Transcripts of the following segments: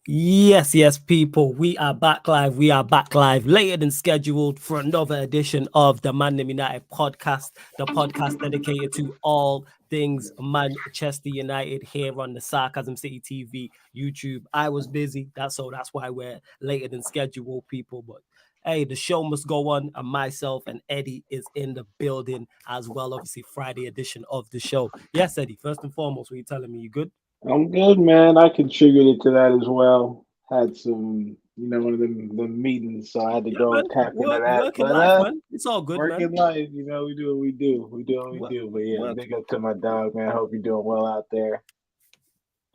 Yes, people. We are back live. We are back live later than scheduled for another edition of the ManDem United podcast, the podcast dedicated to all things Manchester United here on the Sarcasm City TV YouTube. I was busy. That's why we're later than scheduled, people. But hey, the show must go on, and myself and Eddie is in the building as well. Obviously, Friday edition of the show. Yes, Eddie. First and foremost, what are you telling me? You good? I'm good, man. I contributed to that as well. Had some, one of the meetings, so I had to Yeah, go man. and tap into that. Working But life, man. It's all good, man. working life, we do what we do. We do what we Work, do. But yeah, work. big up to my dog, man. Hope you're doing well out there.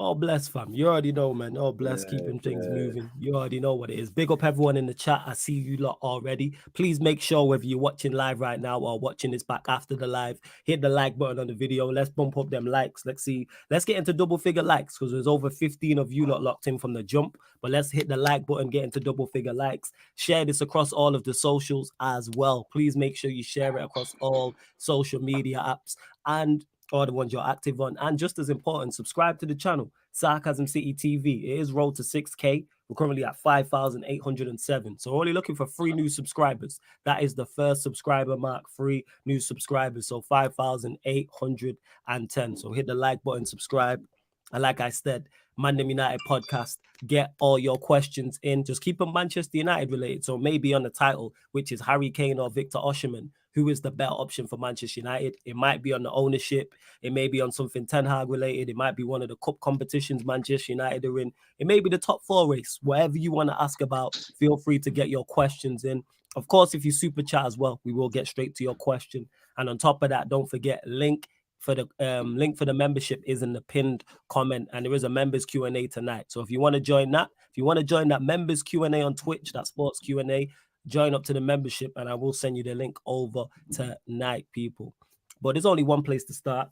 All blessed, fam. You already know, man. All blessed, Good, keeping things good. moving. You already know what it is. Big up everyone in the chat. I see you lot already. Please make sure whether you're watching live right now or watching this back after the live, hit the like button on the video. Let's bump up them likes. Let's see. Let's get into double figure likes because there's over 15 of you lot locked in from the jump. But let's hit the like button, get into double figure likes. Share this across all of the socials as well. Please make sure you share it across all social media apps and or the ones you're active on. And just as important, subscribe to the channel, Sarcasm City TV. It is rolled to 6K. We're currently at 5,807. So we're only looking for 3 new subscribers. That is the first subscriber mark, 3 new subscribers. So 5,810. So hit the like button, subscribe. And like I said, ManDem United podcast, get all your questions in. Just keep them Manchester United related. So maybe on the title, which is Harry Kane or Victor Osimhen, who is the better option for Manchester United? It might be on the ownership. It may be on something Ten Hag related. It might be one of the cup competitions Manchester United are in. It may be the top 4 race. Whatever you want to ask about, feel free to get your questions in. Of course, if you super chat as well, we will get straight to your question. And on top of that, don't forget link for the membership is in the pinned comment, and there is a members Q&A tonight. So if you want to join that, if you want to join that members Q&A on Twitch, that sports Q&A, join up to the membership, and I will send you the link over tonight, people. But there's only one place to start,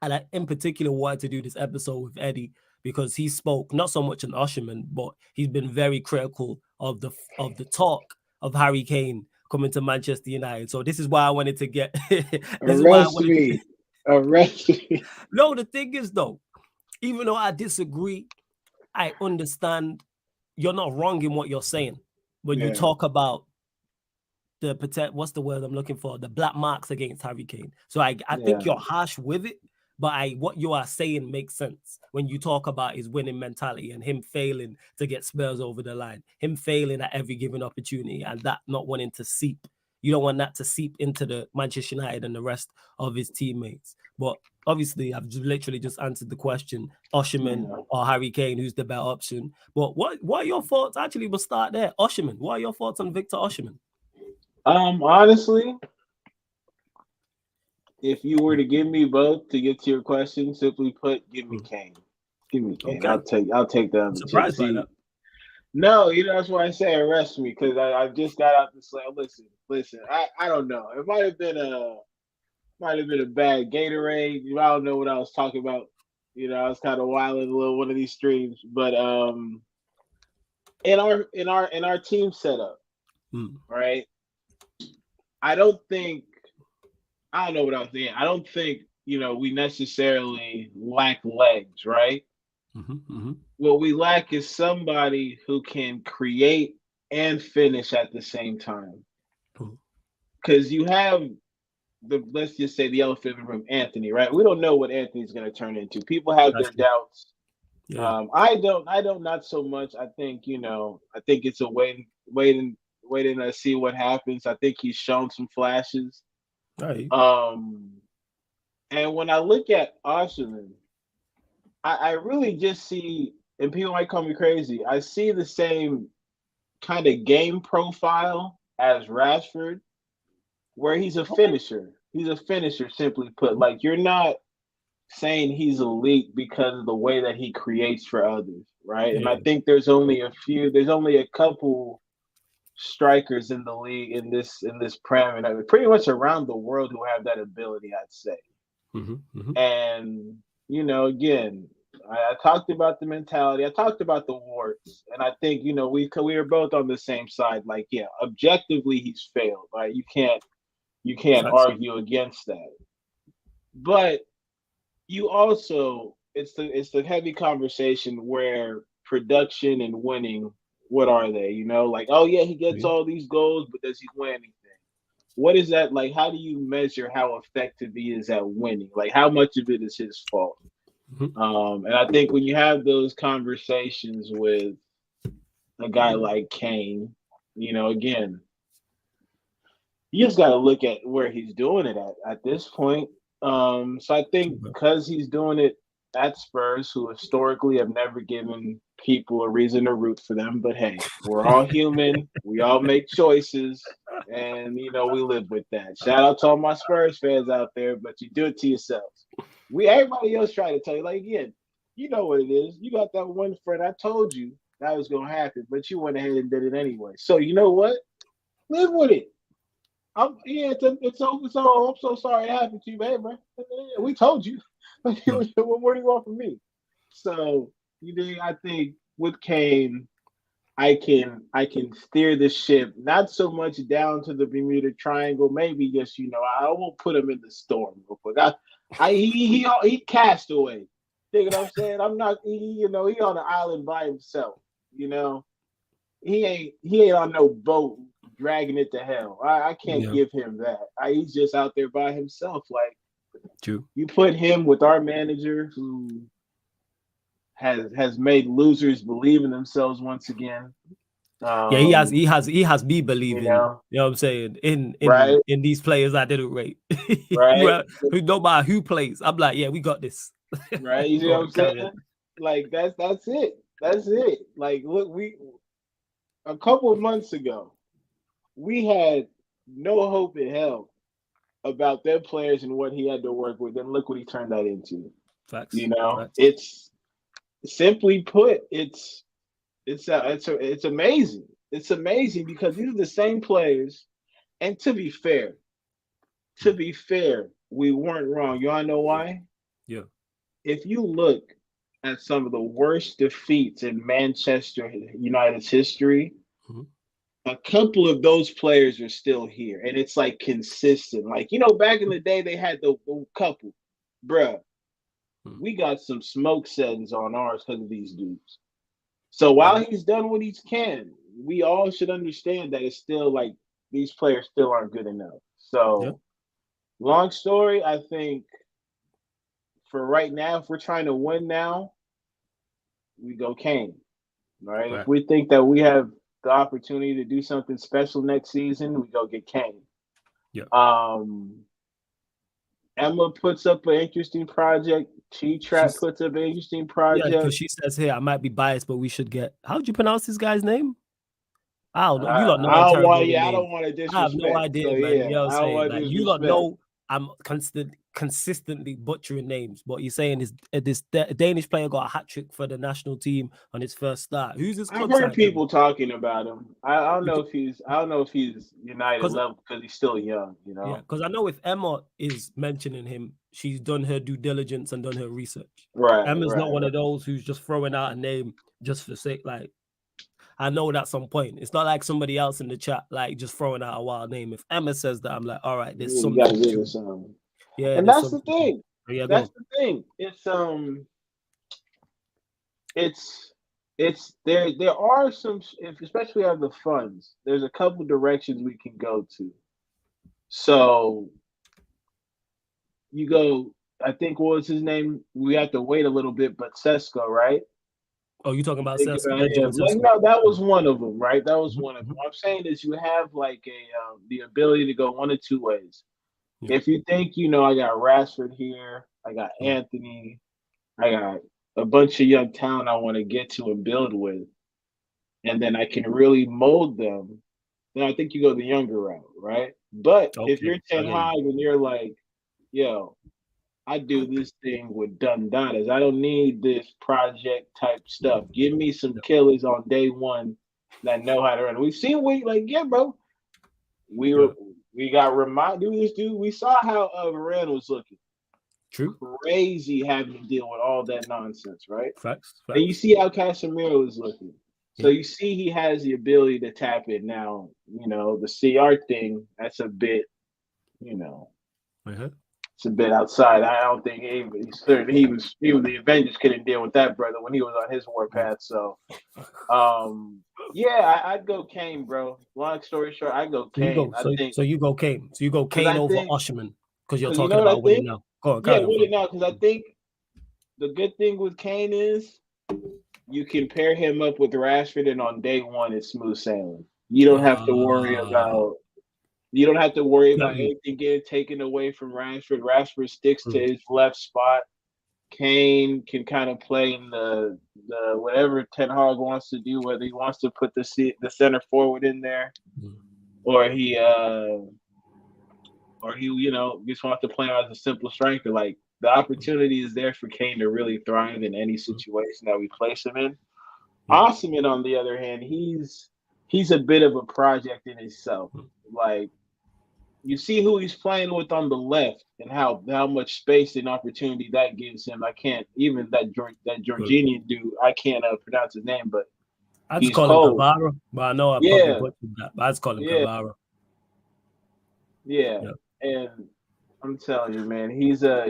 and I, in particular, wanted to do this episode with Eddie because he spoke not so much on Osimhen, but he's been very critical of the talk of Harry Kane coming to Manchester United. So this is why I wanted to get. This is why I Arrest wanted to. me. Arrest me. No, the thing is though, even though I disagree, I understand you're not wrong in what you're saying when you Yeah, talk about what's the word I'm looking for? The black marks against Harry Kane. So I think yeah, you're harsh with it, but what you are saying makes sense when you talk about his winning mentality and him failing to get Spurs over the line, him failing at every given opportunity, and that not wanting to seep. You don't want that to seep into the Manchester United and the rest of his teammates. But obviously, I've literally just answered the question: Osimhen yeah. or Harry Kane, who's the better option? But what are your thoughts? Actually, we'll start there. Osimhen, what are your thoughts on Victor Osimhen? Honestly, if you were to give me both to get to your question, simply put, give me Mm. Kane. Give me Kane. Okay. I'll take the I'm other two. surprised by See, that. no, that's why I say arrest me because I just got out the slab. Listen. I don't know. It might have been a bad Gatorade. I don't know what I was talking about. I was kind of wilding a little one of these streams, but in our team setup, Mm. right? I don't think I don't know what I was saying. I don't think we necessarily lack legs, right? Mm-hmm, mm-hmm. What we lack is somebody who can create and finish at the same time. Mm. Because you have let's just say the elephant in the room, Anthony, right? We don't know what Anthony's going to turn into. People have That's their true. doubts. Yeah. I don't not so much. I think I think it's a waiting to see what happens. I think he's shown some flashes. Right. Um, and when I look at Osimhen, I really just see, and people might call me crazy. I see the same kind of game profile as Rashford, where he's a Okay. finisher. He's a finisher, simply put. Mhm. Like you're not saying he's elite because of the way that he creates for others, right? And I Yeah. think there's only a couple strikers in the league in this prem and pretty much around the world who have that ability, I'd say. Mm-hmm, mm-hmm. And again, I talked about the mentality. I talked about the warts, and I think we were both on the same side. Like, yeah, objectively, he's failed. Right? You can't Facts. argue against that. But you also it's the heavy conversation where production and winning, what are they? You know, like, oh yeah, he gets all these goals, but does he win anything? What is that like? How do you measure how effective he is at winning? Like, how much of it is his fault? And I think when you have those conversations with a guy like Kane, you know, again, you just got to look at where he's doing it at this point. So I think because he's doing it at Spurs, who historically have never given people a reason to root for them, but hey, we're all human. We all make choices, and you know we live with that. Shout out to all my Spurs fans out there, but you do it to yourselves. Everybody else try to tell you, like, again, you know what it is. You got that one friend. I told you that was gonna happen, but you went ahead and did it anyway. So you know what? Live with it. It's so I'm so sorry it happened to you, man, bro. We told you. What do you want from me? So I think with Kane, I can steer the ship not so much down to the Bermuda Triangle. Maybe just I won't put him in the storm real quick. He cast away. You know what I'm saying? I'm not. He on an island by himself. You know, he ain't on no boat dragging it to hell. I can't give him that. He's just out there by himself. Like, true. You put him with our manager who has made losers believe in themselves once again. He has me believing. You know what I'm saying? In these players I didn't rate. Right. No matter who plays, I'm like, yeah, we got this. Right. You know what I'm saying? Like that's it. That's it. Like, look, a couple of months ago, we had no hope in hell about their players and what he had to work with, and look what he turned that into. Facts. Facts. It's simply put, it's amazing. It's amazing because these are the same players. And to be fair, we weren't wrong. You wanna know why? Yeah. If you look at some of the worst defeats in Manchester United's history, a couple of those players are still here, and it's like consistent. Like, back in the day, they had the couple, bruh. We got some smoke settings on ours because of these dudes. So while he's done what he can, we all should understand that it's still like these players still aren't good enough. So, long story, I think for right now, if we're trying to win now, we go Kane. Right? If we think that we have the opportunity to do something special next season, we go get Kane. Yeah. Emma puts up an interesting project. T-Trap puts up an interesting project. Yeah, because she says here, I might be biased, but we should get. How would you pronounce this guy's name? I don't know. You lot know. I don't want to disrespect. I have no idea, so, man. Yeah, you know what I'm saying? Like, you lot know I'm consistently butchering names, but you're saying this Danish player got a hat trick for the national team on his first start. Who's this? I've heard people talking about him. I don't know if he's United level because he's still young. Yeah, because I know if Emma is mentioning him, she's done her due diligence and done her research. Right. Emma's not one of those who's just throwing out a name just for sake. Like, I know at some point. It's not like somebody else in the chat, like, just throwing out a wild name. If Emma says that, I'm like, all right, there's something. You gotta give it something. Yeah, and that's the thing. Yeah, that's the thing. It's there are some, especially out of the funds, there's a couple directions we can go to. So you go, I think, what was his name? We have to wait a little bit, but Sesko, right? Oh, you talking about Sesko? No, that was one of them, right? That was one of them. What I'm saying is you have like the ability to go one of two ways. Yeah. If you think, I got Rashford here, I got Anthony, I got a bunch of young talent I want to get to and build with, and then I can really mold them, then I think you go the younger route, right? But if you're Ten Hag and you're like, yo, I do this thing with Dundadas. I don't need this project type stuff. Give me some killers on day one that know how to run. We've seen bro. We got reminded this dude. We saw how Varane was looking. True. Crazy having to deal with all that nonsense, right? Facts. And you see how Casemiro is looking. So you see he has the ability to tap it now. The CR thing, that's a bit, it's a bit outside. I don't think he was the Avengers couldn't deal with that brother when he was on his warpath. So, yeah, I'd go Kane, bro. Long story short, I go So you Kane. go. I think So you go Kane. So you go because Kane I over think Osimhen because you're because you know talking what I about winning think. now. Go on, Yeah, carry on, win bro. it now because I think the good thing with Kane is you can pair him up with Rashford, and on day one it's smooth sailing. You don't have to worry about. You don't have to worry about Exactly. anything getting taken away from Rashford. Rashford sticks to Mm. his left spot. Kane can kind of play in the whatever Ten Hag wants to do, whether he wants to put the center forward in there, Mm. or he just wants to play as a simple striker. Like the opportunity is there for Kane to really thrive in any situation that we place him in. Mm. Osimhen, on the other hand, he's a bit of a project in himself. Like you see who he's playing with on the left and how much space and opportunity that gives him. I can't even that Good. Georginian dude. I can't pronounce his name, but I just he's call him cold. Kavara, but I know I probably Yeah, butchered that. But I just call him yeah, Kavara. yeah. Yeah. And I'm telling you, man, he's a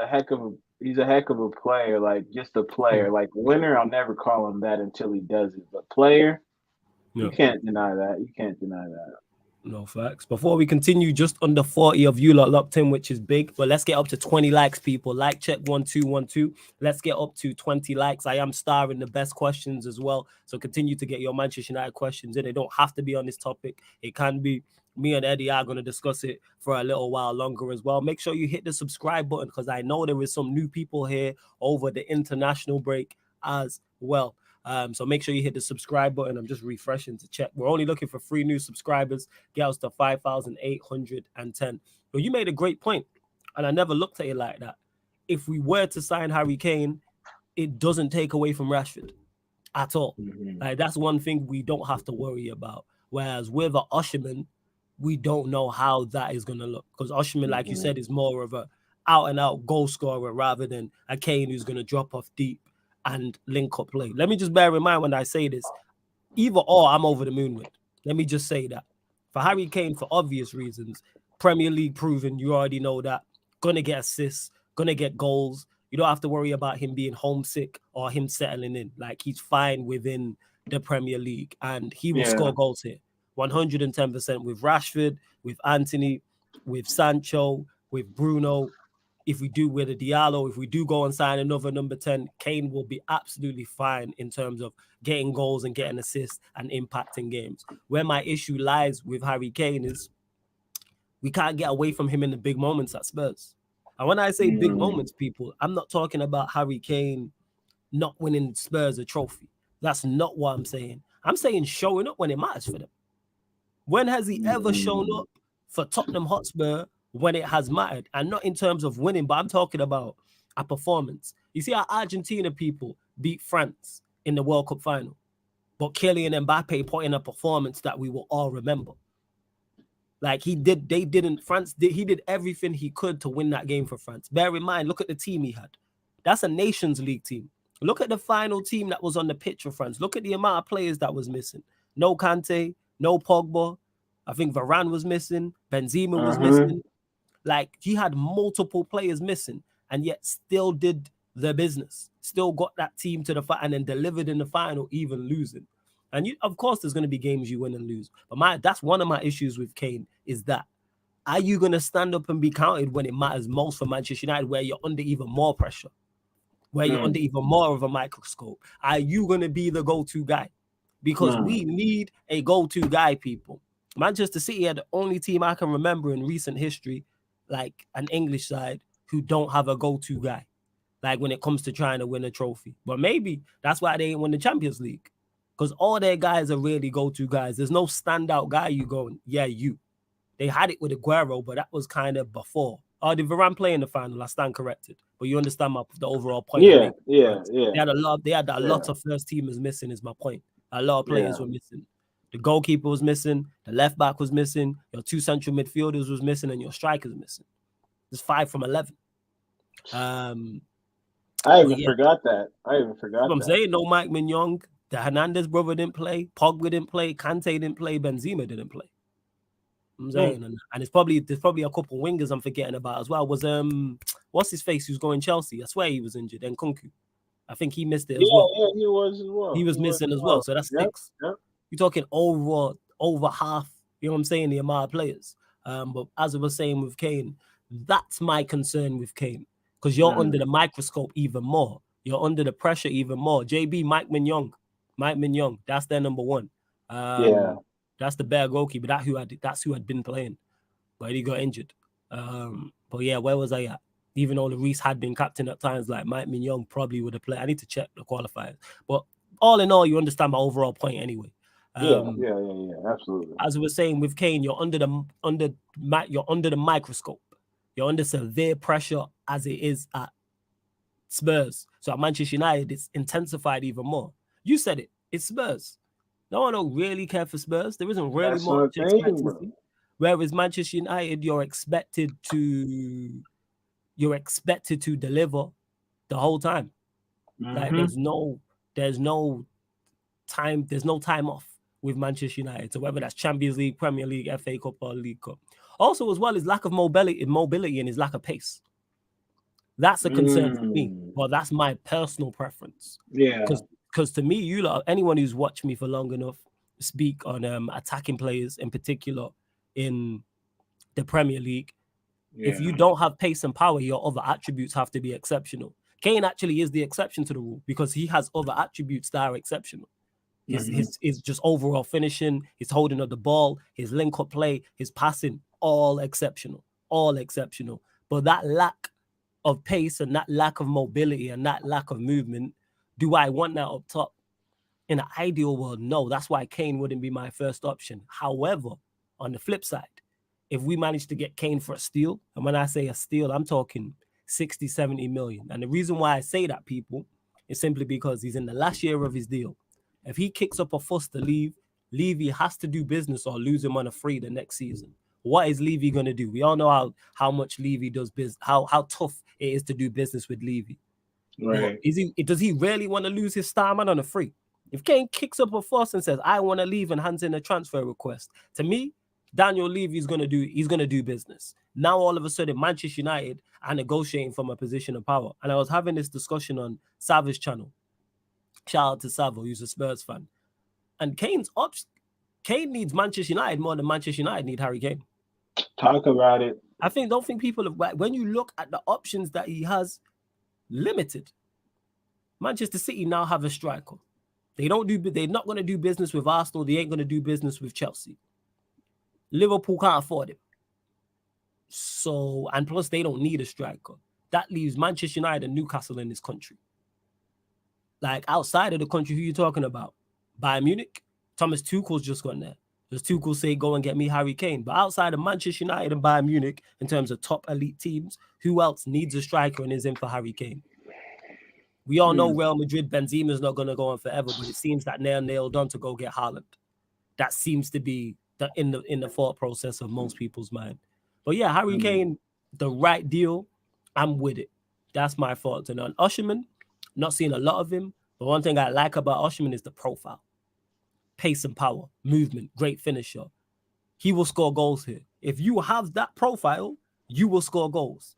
heck of a player. Like just a player. Mm. Like winner, I'll never call him that until he does it. But player, you Yeah. can't deny that. You can't deny that. No facts. Before we continue, just under 40 of you lot locked in, which is big. But let's get up to 20 likes, people. Like check 1212. Let's get up to 20 likes. I am starring the best questions as well. So continue to get your Manchester United questions in. They don't have to be on this topic. It can be. Me and Eddie are going to discuss it for a little while longer as well. Make sure you hit the subscribe button because I know there is some new people here over the international break as well. So make sure you hit the subscribe button. I'm just refreshing to check. We're only looking for 3 new subscribers. Get us to 5,810. But you made a great point, and I never looked at it like that. If we were to sign Harry Kane, it doesn't take away from Rashford at all. Mm-hmm. Like that's one thing we don't have to worry about. Whereas with a Osimhen, we don't know how that is going to look because Osimhen, like you said, is more of a out-and-out goal scorer rather than a Kane who's going to drop off deep and link up play. Let me just bear in mind when I say this, either or I'm over the moon with. Let me just say that. For Harry Kane, for obvious reasons, Premier League proven, you already know that, gonna get assists, gonna get goals. You don't have to worry about him being homesick or him settling in. Like he's fine within the Premier League and he will score goals here. 110% with Rashford, with Anthony, with Sancho, with Bruno. If we do with a Diallo, if we do go and sign another number 10, Kane will be absolutely fine in terms of getting goals and getting assists and impacting games. Where my issue lies with Harry Kane is we can't get away from him in the big moments at Spurs. And when I say big moments, people, I'm not talking about Harry Kane not winning Spurs a trophy. That's not what I'm saying. I'm saying showing up when it matters for them. When has he ever shown up for Tottenham Hotspur when it has mattered? And not in terms of winning, but I'm talking about a performance. You see how Argentina people beat France in the World Cup final, but Kylian Mbappe put in a performance that we will all remember. Like he did everything he could to win that game for France. Bear in mind, look at the team he had. That's a Nations League team. Look at the final team that was on the pitch for France. Look at the amount of players that was missing. No Kante, no Pogba. I think Varane was missing. Benzema was missing. Like he had multiple players missing and yet still did the business. Still got that team to the fight and then delivered in the final, even losing. And of course, there's going to be games you win and lose. But that's one of my issues with Kane is that are you going to stand up and be counted when it matters most for Manchester United, where you're under even more pressure, where you're under even more of a microscope? Are you going to be the go-to guy? Because we need a go-to guy, people. Manchester City are the only team I can remember in recent history, like an English side, who don't have a go-to guy, like when it comes to trying to win a trophy. But maybe that's why they ain't won the Champions League. Because all their guys are really go-to guys. There's no standout guy you going, yeah, you. They had it with Aguero, but that was kind of before. Oh, did Varane play in the final? I stand corrected. But you understand the overall point I'm making. They had a lot of first teamers missing, is my point. A lot of players were missing. The goalkeeper was missing. The left back was missing. Your 2 central midfielders was missing, and your strikers missing. It's 5 from 11. I even forgot that. I'm saying no Mike Mignon. The Hernandez brother didn't play. Pogba didn't play. Kante didn't play. Benzema didn't play. I'm saying, and there's probably a couple wingers I'm forgetting about as well. Was what's his face who's going Chelsea? I swear he was injured. And Kunku, I think he missed it as well. Yeah, he was as well. He was missing as well. So that's 6. Yep. You're talking over half. You know what I'm saying? The amount of players. But as I was saying with Kane, that's my concern with Kane because you're under the microscope even more. You're under the pressure even more. JB, Mike Mignon, that's their number 1. That's the better goalkeeper. That's who had been playing, but he got injured. But yeah, where was I at? Even though Reece had been captain at times, like Mike Mignon probably would have played. I need to check the qualifiers. But all in all, you understand my overall point anyway. Yeah, absolutely. As I was saying with Kane, you're under the microscope. You're under severe pressure as it is at Spurs. So at Manchester United, it's intensified even more. You said it. It's Spurs. No one don't really care for Spurs. There isn't really much expectancy. Whereas Manchester United, you're expected to deliver the whole time. Like there's no time off with Manchester United. So whether that's Champions League, Premier League, FA Cup, or League Cup. Also, as well, is lack of mobility and his lack of pace. That's a concern for me. Well, that's my personal preference. Yeah. Because to me, anyone who's watched me for long enough speak on attacking players in particular in the Premier League. Yeah. If you don't have pace and power, your other attributes have to be exceptional. Kane actually is the exception to the rule because he has other attributes that are exceptional. His just overall finishing, his holding of the ball, his link-up play, his passing, all exceptional. But that lack of pace and that lack of mobility and that lack of movement, do I want that up top? In an ideal world, no. That's why Kane wouldn't be my first option. However, on the flip side, if we manage to get Kane for a steal, and when I say a steal, I'm talking 60, 70 million. And the reason why I say that, people, is simply because he's in the last year of his deal. If he kicks up a fuss to leave, Levy has to do business or lose him on a free the next season. What is Levy going to do? We all know how much Levy does business, how tough it is to do business with Levy. Right. Does he really want to lose his star man on a free? If Kane kicks up a fuss and says, I want to leave and hands in a transfer request, to me, Daniel Levy's going to do business. Now, all of a sudden, Manchester United are negotiating from a position of power. And I was having this discussion on Sava's channel. Shout out to Savo, who's a Spurs fan. And Kane needs Manchester United more than Manchester United need Harry Kane. Talk about it. Don't think people have, when you look at the options that he has, limited. Manchester City now have a striker. They're not going to do business with Arsenal. They ain't going to do business with Chelsea. Liverpool can't afford it. So, and plus they don't need a striker. That leaves Manchester United and Newcastle in this country. Like outside of the country, who you talking about? Bayern Munich? Thomas Tuchel's just gone there. Does Tuchel say, go and get me Harry Kane? But outside of Manchester United and Bayern Munich, in terms of top elite teams, who else needs a striker and is in for Harry Kane? We all know Real Madrid, Benzema is not going to go on forever, but it seems that they're nailed on to go get Haaland. That seems to be in the thought process of most people's mind. But yeah, Harry Kane, the right deal, I'm with it. That's my thoughts. And on Osimhen, not seeing a lot of him, but one thing I like about Osimhen is the profile. Pace and power, movement, great finisher. He will score goals here. If you have that profile, you will score goals.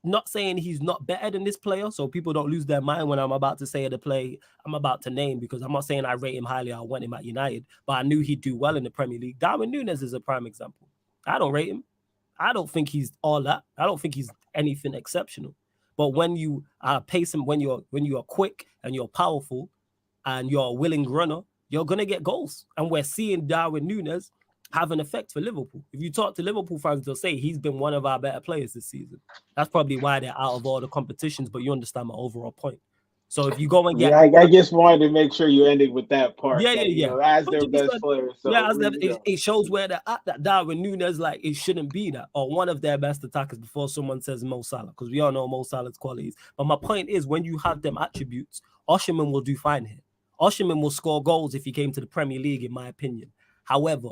Not saying he's not better than this player, so people don't lose their mind when I'm about to say the play I'm about to name, because I'm not saying I rate him highly, I want him at United, but I knew he'd do well in the Premier League. Darwin Núñez is a prime example. I don't rate him. I don't think he's all that. I don't think he's anything exceptional. But when you are pacing, when you are quick and you're powerful and you're a willing runner, you're going to get goals. And we're seeing Darwin Núñez have an effect for Liverpool. If you talk to Liverpool fans, they'll say he's been one of our better players this season. That's probably why they're out of all the competitions, but you understand my overall point. So if you go and get... I just wanted to make sure you ended with that part. Yeah. You know, as their best player. So it shows where they're at, that Darwin Núñez, like, it shouldn't be that. Or one of their best attackers before someone says Mo Salah, because we all know Mo Salah's qualities. But my point is, when you have them attributes, Osimhen will do fine here. Osimhen will score goals if he came to the Premier League, in my opinion. However,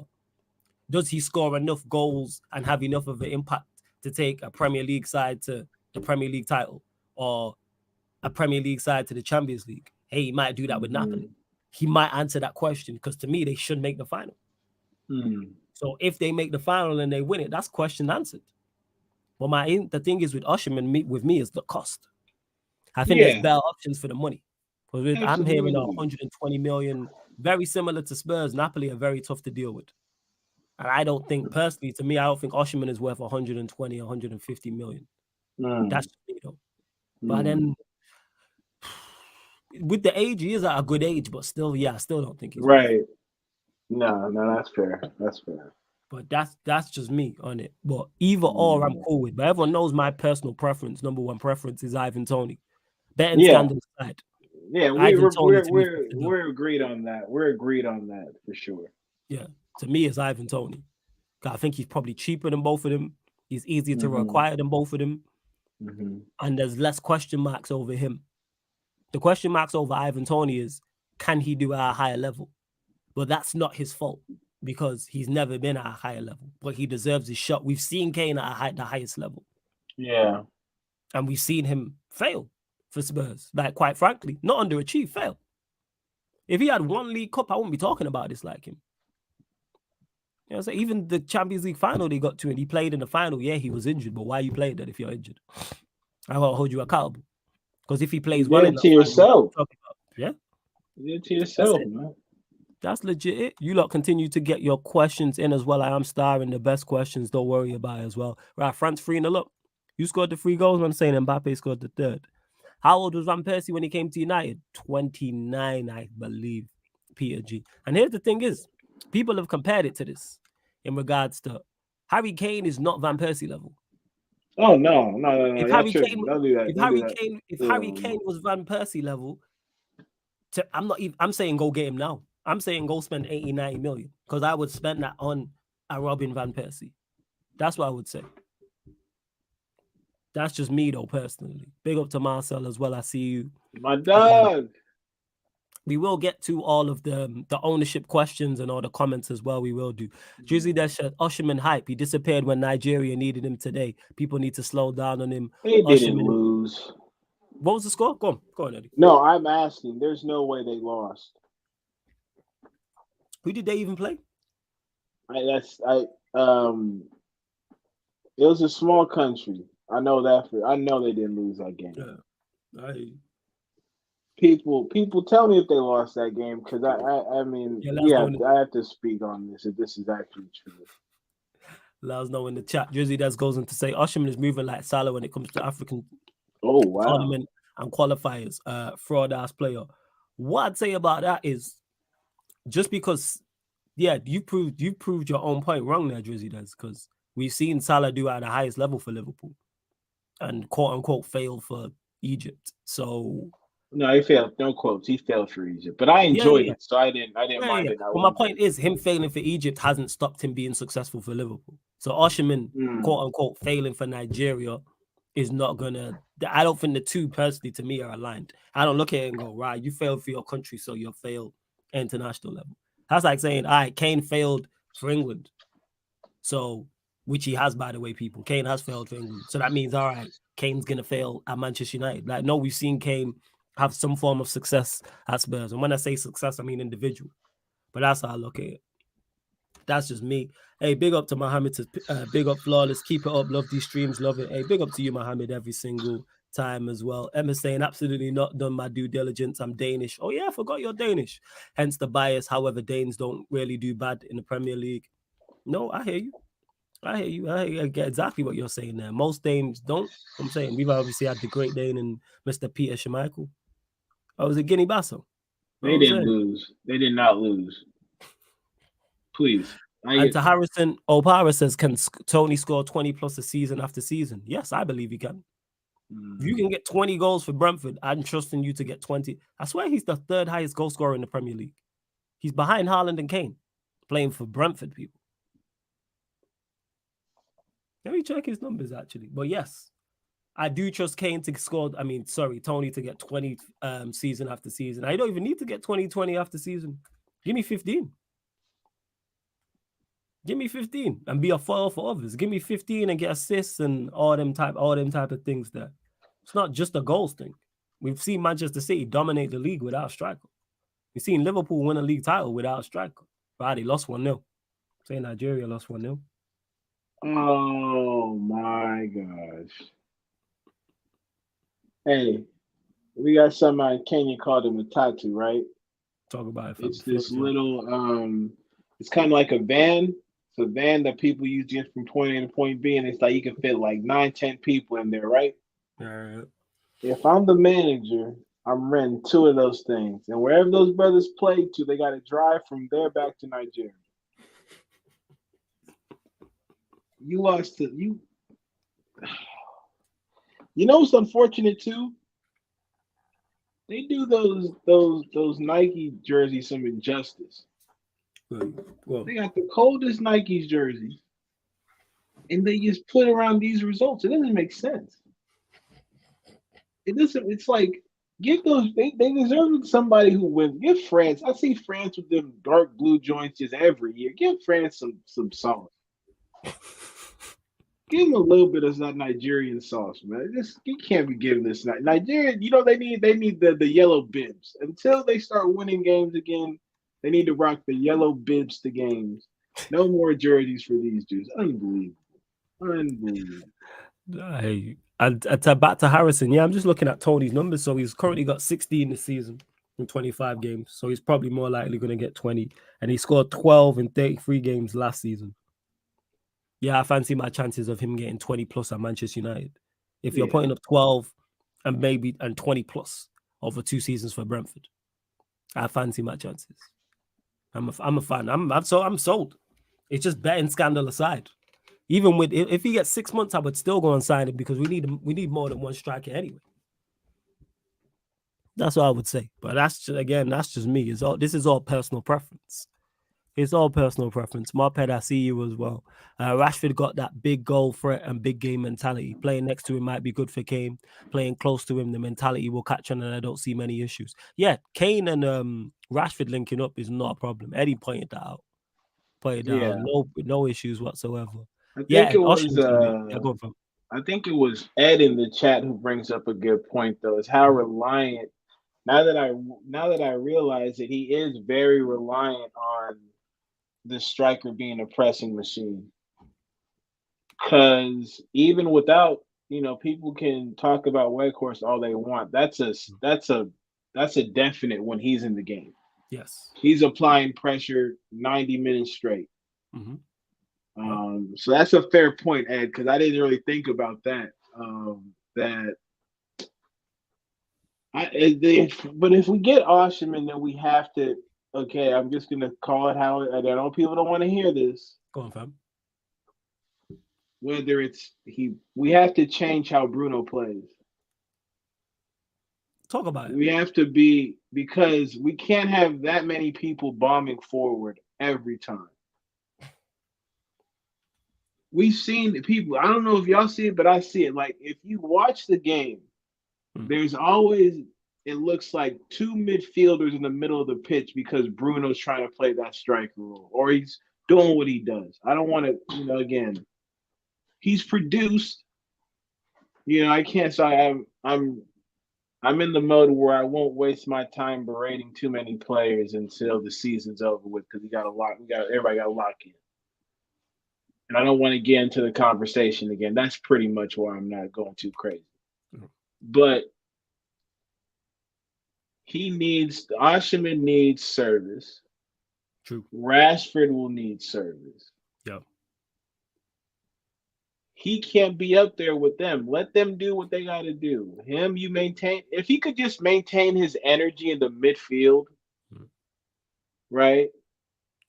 does he score enough goals and have enough of an impact to take a Premier League side to the Premier League title or a Premier League side to the Champions League? Hey, he might do that with Napoli. He might answer that question, because to me, they should make the final. So if they make the final and they win it, that's question answered. But the thing is with Osimhen, with me is the cost. I think there's better options for the money. Because I'm hearing 120 million, very similar to Spurs. Napoli are very tough to deal with. And I don't think, personally, to me, I don't think Osimhen is worth 120, 150 million. That's me, though. But then, with the age, he is at a good age, but still, I still don't think he's right. No, that's fair. That's fair. But that's just me on it. But either or, I'm cool with. But everyone knows my personal preference. Number one preference is Ivan Toney. Betting scandal aside. Yeah, we're agreed on that. We're agreed on that for sure. Yeah, to me, it's Ivan Toney. I think he's probably cheaper than both of them. He's easier to acquire than both of them. And there's less question marks over him. The question marks over Ivan Toney is, can he do it at a higher level? But that's not his fault because he's never been at a higher level. But he deserves his shot. We've seen Kane at the highest level. Yeah. And we've seen him fail for Spurs. Like, quite frankly, not underachieve, fail. If he had one League Cup, I wouldn't be talking about this like him. You know, so even the Champions League final they got to, and he played in the final. Yeah, he was injured, but why you playing that if you're injured? I gotta hold you accountable. Because if he plays well in the to yourself, yeah, you did to yourself, man. That's legit. You lot continue to get your questions in as well. I am starring the best questions. Don't worry about it as well. Right, France 3-0 up. You scored the 3 goals. I'm saying Mbappe scored the 3rd. How old was Van Persie when he came to United? 29, I believe. Peter G. And here's the thing is, people have compared it to this in regards to Harry Kane is not Van Persie level. Oh no. If Harry Kane was Van Persie level, I'm saying go get him now. I'm saying go spend 80, 90 million because I would spend that on a Robin Van Persie. That's what I would say. That's just me though, personally. Big up to Marcel as well. I see you. My dog. We will get to all of the ownership questions and all the comments as well. We will do. Drizzy Desha, Osimhen hype. He disappeared when Nigeria needed him today. People need to slow down on him. They didn't lose. What was the score? Go on, Eddie. No, I'm asking. There's no way they lost. Who did they even play? It was a small country. I know that. I know they didn't lose that game. Yeah. People tell me if they lost that game because I mean I have to speak on this if this is actually true. Let us know in the chat. Drizzy Des goes on to say Osimhen is moving like Salah when it comes to African tournament and qualifiers. Fraud ass player. What I'd say about that is just because you proved your own point wrong there, Drizzy Des, because we've seen Salah do at the highest level for Liverpool and quote unquote fail for Egypt. So no, he failed. No quotes. He failed for Egypt, but I enjoyed it, so I didn't mind it. Well, my point is, him failing for Egypt hasn't stopped him being successful for Liverpool. So Osimhen, quote unquote, failing for Nigeria is not gonna. I don't think the two personally, to me, are aligned. I don't look at it and go, right, you failed for your country, so you'll fail at international level. That's like saying, all right, Kane failed for England, so which he has, by the way, people. Kane has failed for England, so that means, all right, Kane's gonna fail at Manchester United. Like, no, we've seen Kane have some form of success at Spurs. And when I say success, I mean individual. But that's how I look at it. That's just me. Hey, big up to Mohammed. Big up Flawless. Keep it up. Love these streams. Love it. Hey, big up to you, Mohammed, every single time as well. Emma saying, absolutely not done my due diligence. I'm Danish. Oh, yeah, I forgot you're Danish. Hence the bias. However, Danes don't really do bad in the Premier League. No, I hear you. I get exactly what you're saying there. Most Danes don't. I'm saying we've obviously had the great Dane and Mr. Peter Schmeichel. Oh, was it Guinea-Bissau? They didn't lose. They did not lose. Please. And to Harrison, Opara says, can Tony score 20 plus a season after season? Yes, I believe he can. If you can get 20 goals for Brentford, I'm trusting you to get 20. I swear he's the 3rd highest goal scorer in the Premier League. He's behind Haaland and Kane, playing for Brentford, people. Let me check his numbers, actually. But yes, I do trust Kane to score. Tony to get 20 season after season. I don't even need to get 20 after season. Give me 15. Give me 15 and be a foil for others. Give me 15 and get assists and all them type of things there. It's not just a goals thing. We've seen Manchester City dominate the league without a striker. We've seen Liverpool win a league title without a striker. Right, they lost 1-0. Say Nigeria lost 1-0. Oh my gosh. Hey, we got somebody in Kenya called him a tattoo, right? Talk about it, fam. It's Flow this is yours. little it's kind of like a van. It's a van that people use just from point A to point B, and it's like you can fit like 9, 10 people in there, right? All right. If I'm the manager, I'm renting two of those things. And wherever those brothers play to, they gotta drive from there back to Nigeria. You lost to you. You know what's unfortunate too? They do those Nike jerseys some injustice. Well, They got the coldest Nike's jerseys, and they just put around these results. It doesn't make sense. It doesn't. It's like give those. They deserve somebody who wins. Give France. I see France with them dark blue joints just every year. Give France some sauce. Give them a little bit of that Nigerian sauce, man. Just you can't be giving this Nigeria. You know they need the yellow bibs until they start winning games again. They need to rock the yellow bibs to games. No more jerseys for these dudes. Unbelievable. Unbelievable. hey, and to back to Harrison. Yeah, I'm just looking at Tony's numbers. So he's currently got 16 this season in 25 games. So he's probably more likely going to get 20. And he scored 12 in 33 games last season. Yeah, I fancy my chances of him getting 20 plus at Manchester United. If you're Yeah. putting up 12 and 20 plus over 2 seasons for Brentford, I fancy my chances. I'm a fan. I'm sold. It's just betting scandal aside. Even with if he gets 6 months, I would still go and sign him because we need more than one striker anyway. That's what I would say. But that's just me. This is all personal preference. It's all personal preference. Marped, I see you as well. Rashford got that big goal threat and big game mentality. Playing next to him might be good for Kane. Playing close to him, the mentality will catch on, and I don't see many issues. Yeah, Kane and Rashford linking up is not a problem. Eddie pointed that out. Yeah. No issues whatsoever. I Yeah, think it was Osimhen's gonna be. Yeah, go on, fam. I think it was Ed in the chat who brings up a good point though, is how reliant now that I realize that he is very reliant on the striker being a pressing machine. Cause even without, people can talk about Weghorst all they want. That's a definite when he's in the game. Yes. He's applying pressure 90 minutes straight. Mm-hmm. So that's a fair point, Ed, because I didn't really think about that. But if we get Osimhen, then we have to. Okay, I'm just gonna call it how. I know people don't want to hear this. Go on, fam. Whether we have to change how Bruno plays. Talk about it. We have to because we can't have that many people bombing forward every time. We've seen people. I don't know if y'all see it, but I see it. Like if you watch the game, there's always it looks like two midfielders in the middle of the pitch because Bruno's trying to play that striker role or he's doing what he does. I don't want to, again, he's produced. I can't. So I'm in the mode where I won't waste my time berating too many players until the season's over with because everybody got to lock in. And I don't want to get into the conversation again. That's pretty much why I'm not going too crazy. But Osimhen needs service. True. Rashford will need service. Yeah. He can't be up there with them. Let them do what they got to do. You maintain. If he could just maintain his energy in the midfield, right?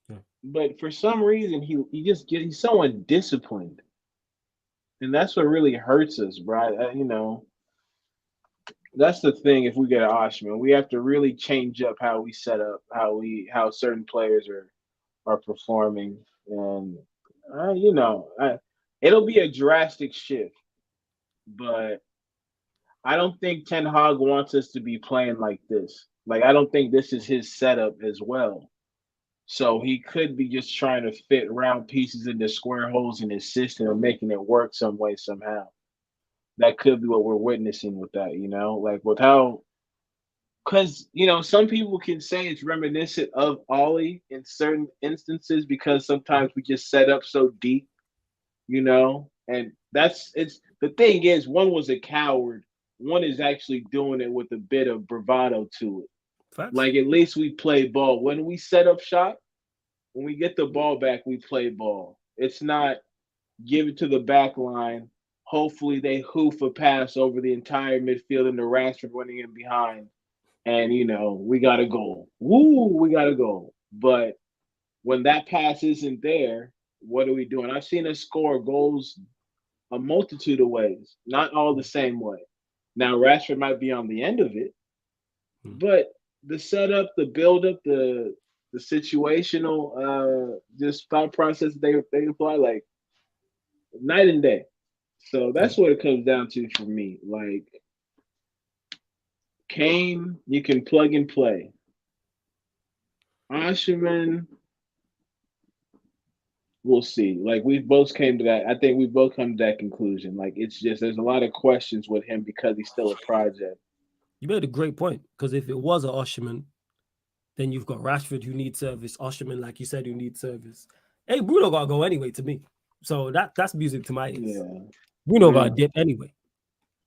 Yeah. But for some reason, he's so undisciplined, and that's what really hurts us, bro. That's the thing. If we get an Osimhen, we have to really change up how we set up, how certain players are performing, and it'll be a drastic shift. But I don't think Ten Hag wants us to be playing like this. Like I don't think this is his setup as well. So he could be just trying to fit round pieces into square holes in his system and making it work some way somehow. That could be what we're witnessing with that, like with how because some people can say it's reminiscent of Ollie in certain instances because sometimes we just set up so deep, and it's the thing is one was a coward, one is actually doing it with a bit of bravado to it. Facts. Like at least we play ball when we set up shop. When we get the ball back, we play ball. It's not give it to the back line. Hopefully they hoof a pass over the entire midfield and the Rashford running in behind. And we got a goal. Woo, we got a goal. But when that pass isn't there, what are we doing? I've seen us score goals a multitude of ways, not all the same way. Now Rashford might be on the end of it, but the setup, the build up, the situational just thought process they apply like night and day. So that's what it comes down to for me. Like Kane, you can plug and play. Osimhen, we'll see. Like we both came to that. I think we both come to that conclusion. Like it's just there's a lot of questions with him because he's still a project. You made a great point because if it was a Osimhen, then you've got Rashford who needs service, Osimhen, like you said, who needs service. Hey, Bruno gotta go anyway to me. So that's music to my ears. Yeah. Bruno got a dip anyway.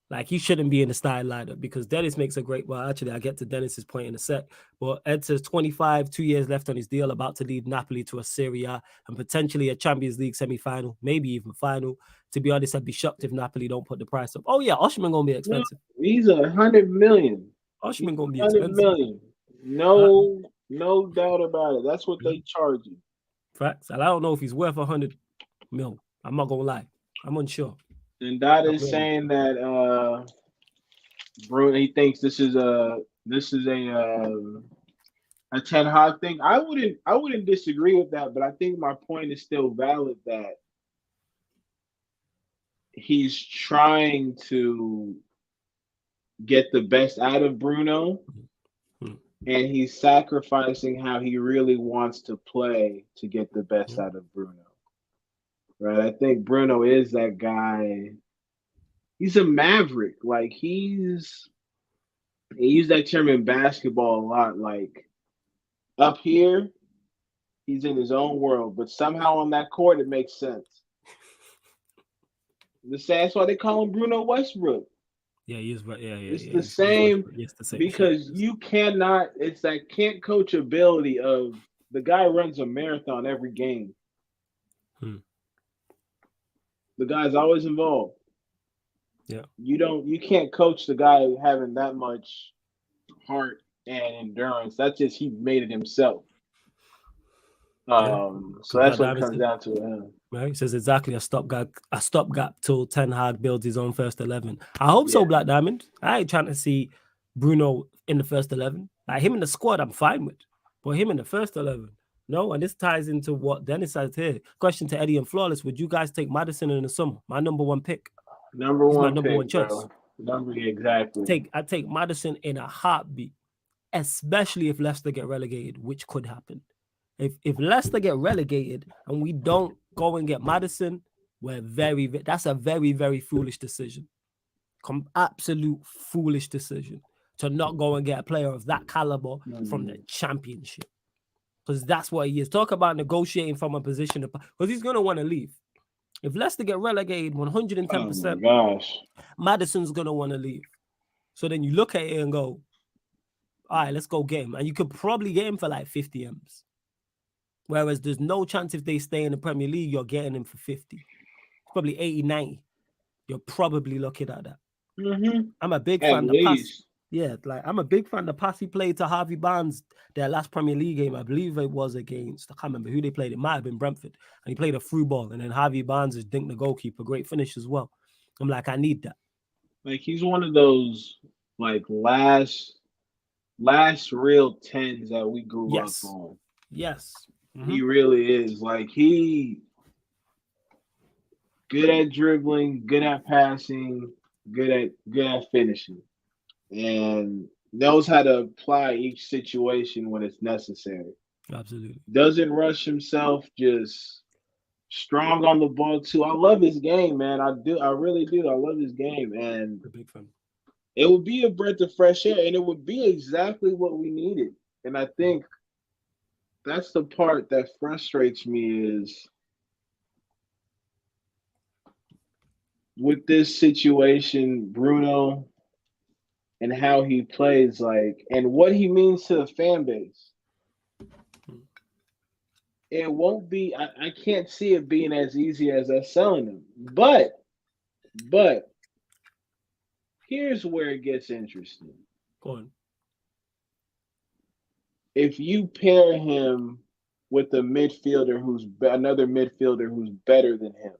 Like he shouldn't be in the starting lineup because Dennis makes a great. Well, actually, I get to Dennis's point in a sec. But Ed says 25, 2 years left on his deal, about to lead Napoli to a Serie A and potentially a Champions League semi-final, maybe even final. To be honest, I'd be shocked if Napoli don't put the price up. Oh yeah, Osimhen gonna be expensive. No, he's 100 million. Osimhen gonna be 100 expensive. million. No doubt about it. That's what they charge you. Facts. And I don't know if he's worth 100 mil. I'm not gonna lie. I'm unsure. And that is saying that Bruno, he thinks this is a Ten Hag thing. I wouldn't disagree with that, but I think my point is still valid that he's trying to get the best out of Bruno, and he's sacrificing how he really wants to play to get the best out of Bruno. Right? I think Bruno is that guy. He's a maverick. Like he used that term in basketball a lot. Like up here, he's in his own world, but somehow on that court it makes sense. That's why they call him Bruno Westbrook. Yeah, he is right. Yeah. It's the same. It's the same because you cannot. It's that can't coach ability of the guy runs a marathon every game. The guy's always involved. Yeah. You can't coach the guy having that much heart and endurance. That's just he made it himself. So that's what it comes down to him. Right? He says exactly a stopgap till Ten Hag builds his own first 11. I hope so, Black Diamond. I ain't trying to see Bruno in the first 11. Like him in the squad, I'm fine with. But him in the first 11. No, and this ties into what Dennis says here. Question to Eddie and Flawless: would you guys take Maddison in the summer? My number one pick. Number one choice. Exactly. I take Maddison in a heartbeat, especially if Leicester get relegated, which could happen. If Leicester get relegated and we don't go and get Maddison, that's a very, very foolish decision. Absolute foolish decision to not go and get a player of that caliber from the Championship. Because that's what he is. Talk about negotiating from a position because he's going to want to leave. If Leicester get relegated 110%, Maddison's going to want to leave. So then you look at it and go, all right, let's go get him. And you could probably get him for like 50 M's. Whereas there's no chance if they stay in the Premier League, you're getting him for 50. Probably 80, 90. You're probably looking at that. Mm-hmm. I'm a big fan of the pass. Yeah, like I'm a big fan of the pass he played to Harvey Barnes, their last Premier League game. I believe it was against, I can't remember who they played. It might have been Brentford. And he played a through ball. And then Harvey Barnes is dinked the goalkeeper. Great finish as well. I'm like, I need that. Like he's one of those like last real 10s that we grew up on. Yes. Mm-hmm. He really is. Like he good at dribbling, good at passing, good at finishing. And knows how to apply each situation when it's necessary. Absolutely. Doesn't rush himself, just strong on the ball too. I love his game, man. I do. I really do. I love his game. And a big fan. It would be a breath of fresh air, and it would be exactly what we needed. And I think that's the part that frustrates me is with this situation, Bruno, and how he plays, like, and what he means to the fan base. It won't be. I can't see it being as easy as us selling him. But here's where it gets interesting. Go on. If you pair him with a midfielder another midfielder who's better than him.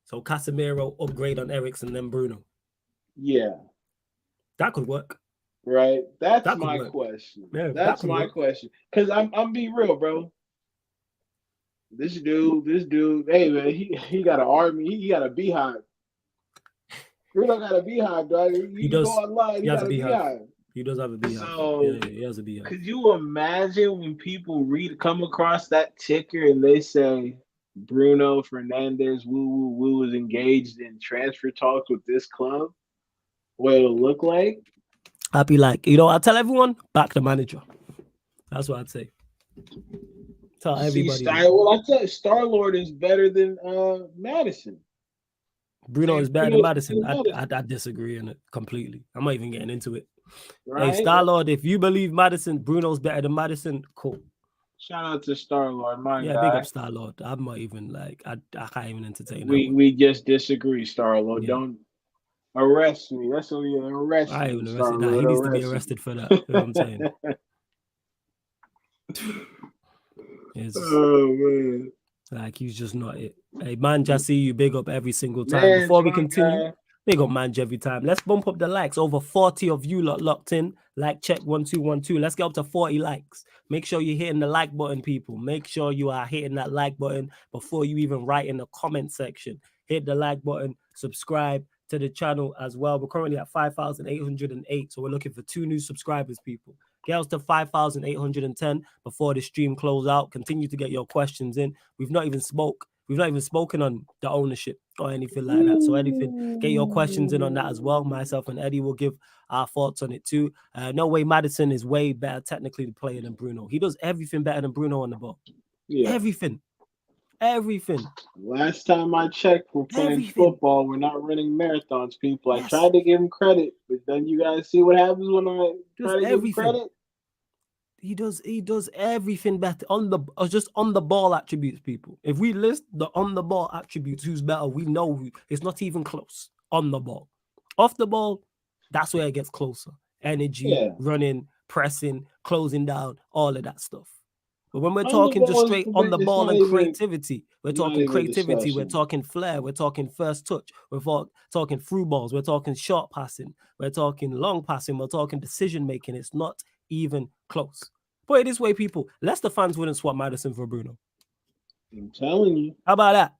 So Casemiro upgrade on Eriksen, then Bruno. Yeah. That could work. Right? That's that my work. question. Yeah, that's my question. Because I'm being real, bro. This dude, hey man, he got an army, he got a beehive. Bruno got a beehive, dog. You can go online, he got a beehive. He does have a beehive. So, yeah, he has a beehive. Could you imagine when people come across that ticker and they say Bruno Fernandes woo is engaged in transfer talks with this club? What it'll look like? I'd be like, I'll tell everyone, back the manager. That's what I'd say. Tell everybody. I tell you, Star-Lord is better than Maddison. Bruno is better than Maddison. I disagree in it completely. I'm not even getting into it. Right? Hey, Star-Lord, if you believe Bruno's better than Maddison, cool. Shout out to Star-Lord, my guy. Yeah, big up Star-Lord. I'm not even like, I can't even entertain that. We just disagree, Star-Lord. Yeah. Don't arrest me. That's what you arrest me. I ain't arrested. Nah, he needs to be arrested for that. You know what I'm saying? Oh man. Like he's just not it. Hey man, just see you big up every single time. Before we continue, big up man every time. Let's bump up the likes. Over 40 of you locked in. Like check 1212. Let's get up to 40 likes. Make sure you're hitting the like button, people. Make sure you are hitting that like button before you even write in the comment section. Hit the like button, subscribe to the channel as well. We're currently at 5,808. So we're looking for 2 new subscribers, people. Get us to 5,810 before the stream close out. Continue to get your questions in. We've not even spoken on the ownership or anything like that. So get your questions in on that as well. Myself and Eddie will give our thoughts on it too. No way Maddison is way better technically player than Bruno. He does everything better than Bruno on the ball. Yeah. Everything. Last time I checked, we're playing football. We're not running marathons, people. I tried to give him credit, but then you guys see what happens when I try to give him credit. He does everything better on the ball attributes, people. If we list the on the ball attributes, who's better, we know it's not even close. On the ball, off the ball, that's where it gets closer. Energy, running, pressing, closing down, all of that stuff. But when we're talking just straight on the ball and creativity, we're talking creativity, we're talking flair, we're talking first touch, we're talking through balls, we're talking short passing, we're talking long passing, we're talking decision making. It's not even close. Put it this way, people. Leicester fans wouldn't swap Maddison for Bruno. I'm telling you. How about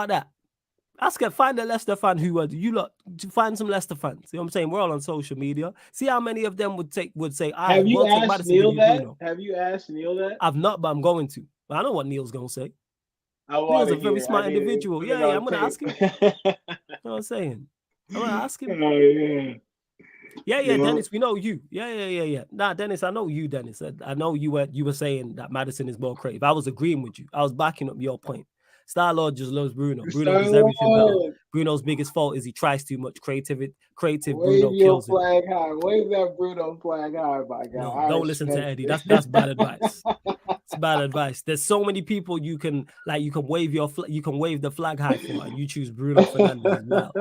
that? Find a Leicester fan who would find some Leicester fans. You know what I'm saying? We're all on social media. See how many of them would say, Have you asked Neil that? Have you asked Neil that? I've not, but I'm going to. But I know what Neil's gonna say. Neil's a very smart individual. Yeah, I'm gonna ask him. You know what I'm saying? I'm gonna ask him. Oh, yeah. Yeah, Dennis, we know you. Yeah. Nah, Dennis, I know you, Dennis. I know you were saying that Maddison is more creative. I was agreeing with you. I was backing up your point. Star-Lord just loves Bruno. Bruno does everything better. Bruno's biggest fault is he tries too much. Creative Bruno kills him. Flag high. Wave that Bruno flag high, my guy. No, don't listen to Eddie. That's bad advice. It's bad advice. There's so many people you can wave the flag high for, and you choose Bruno Fernandes as well.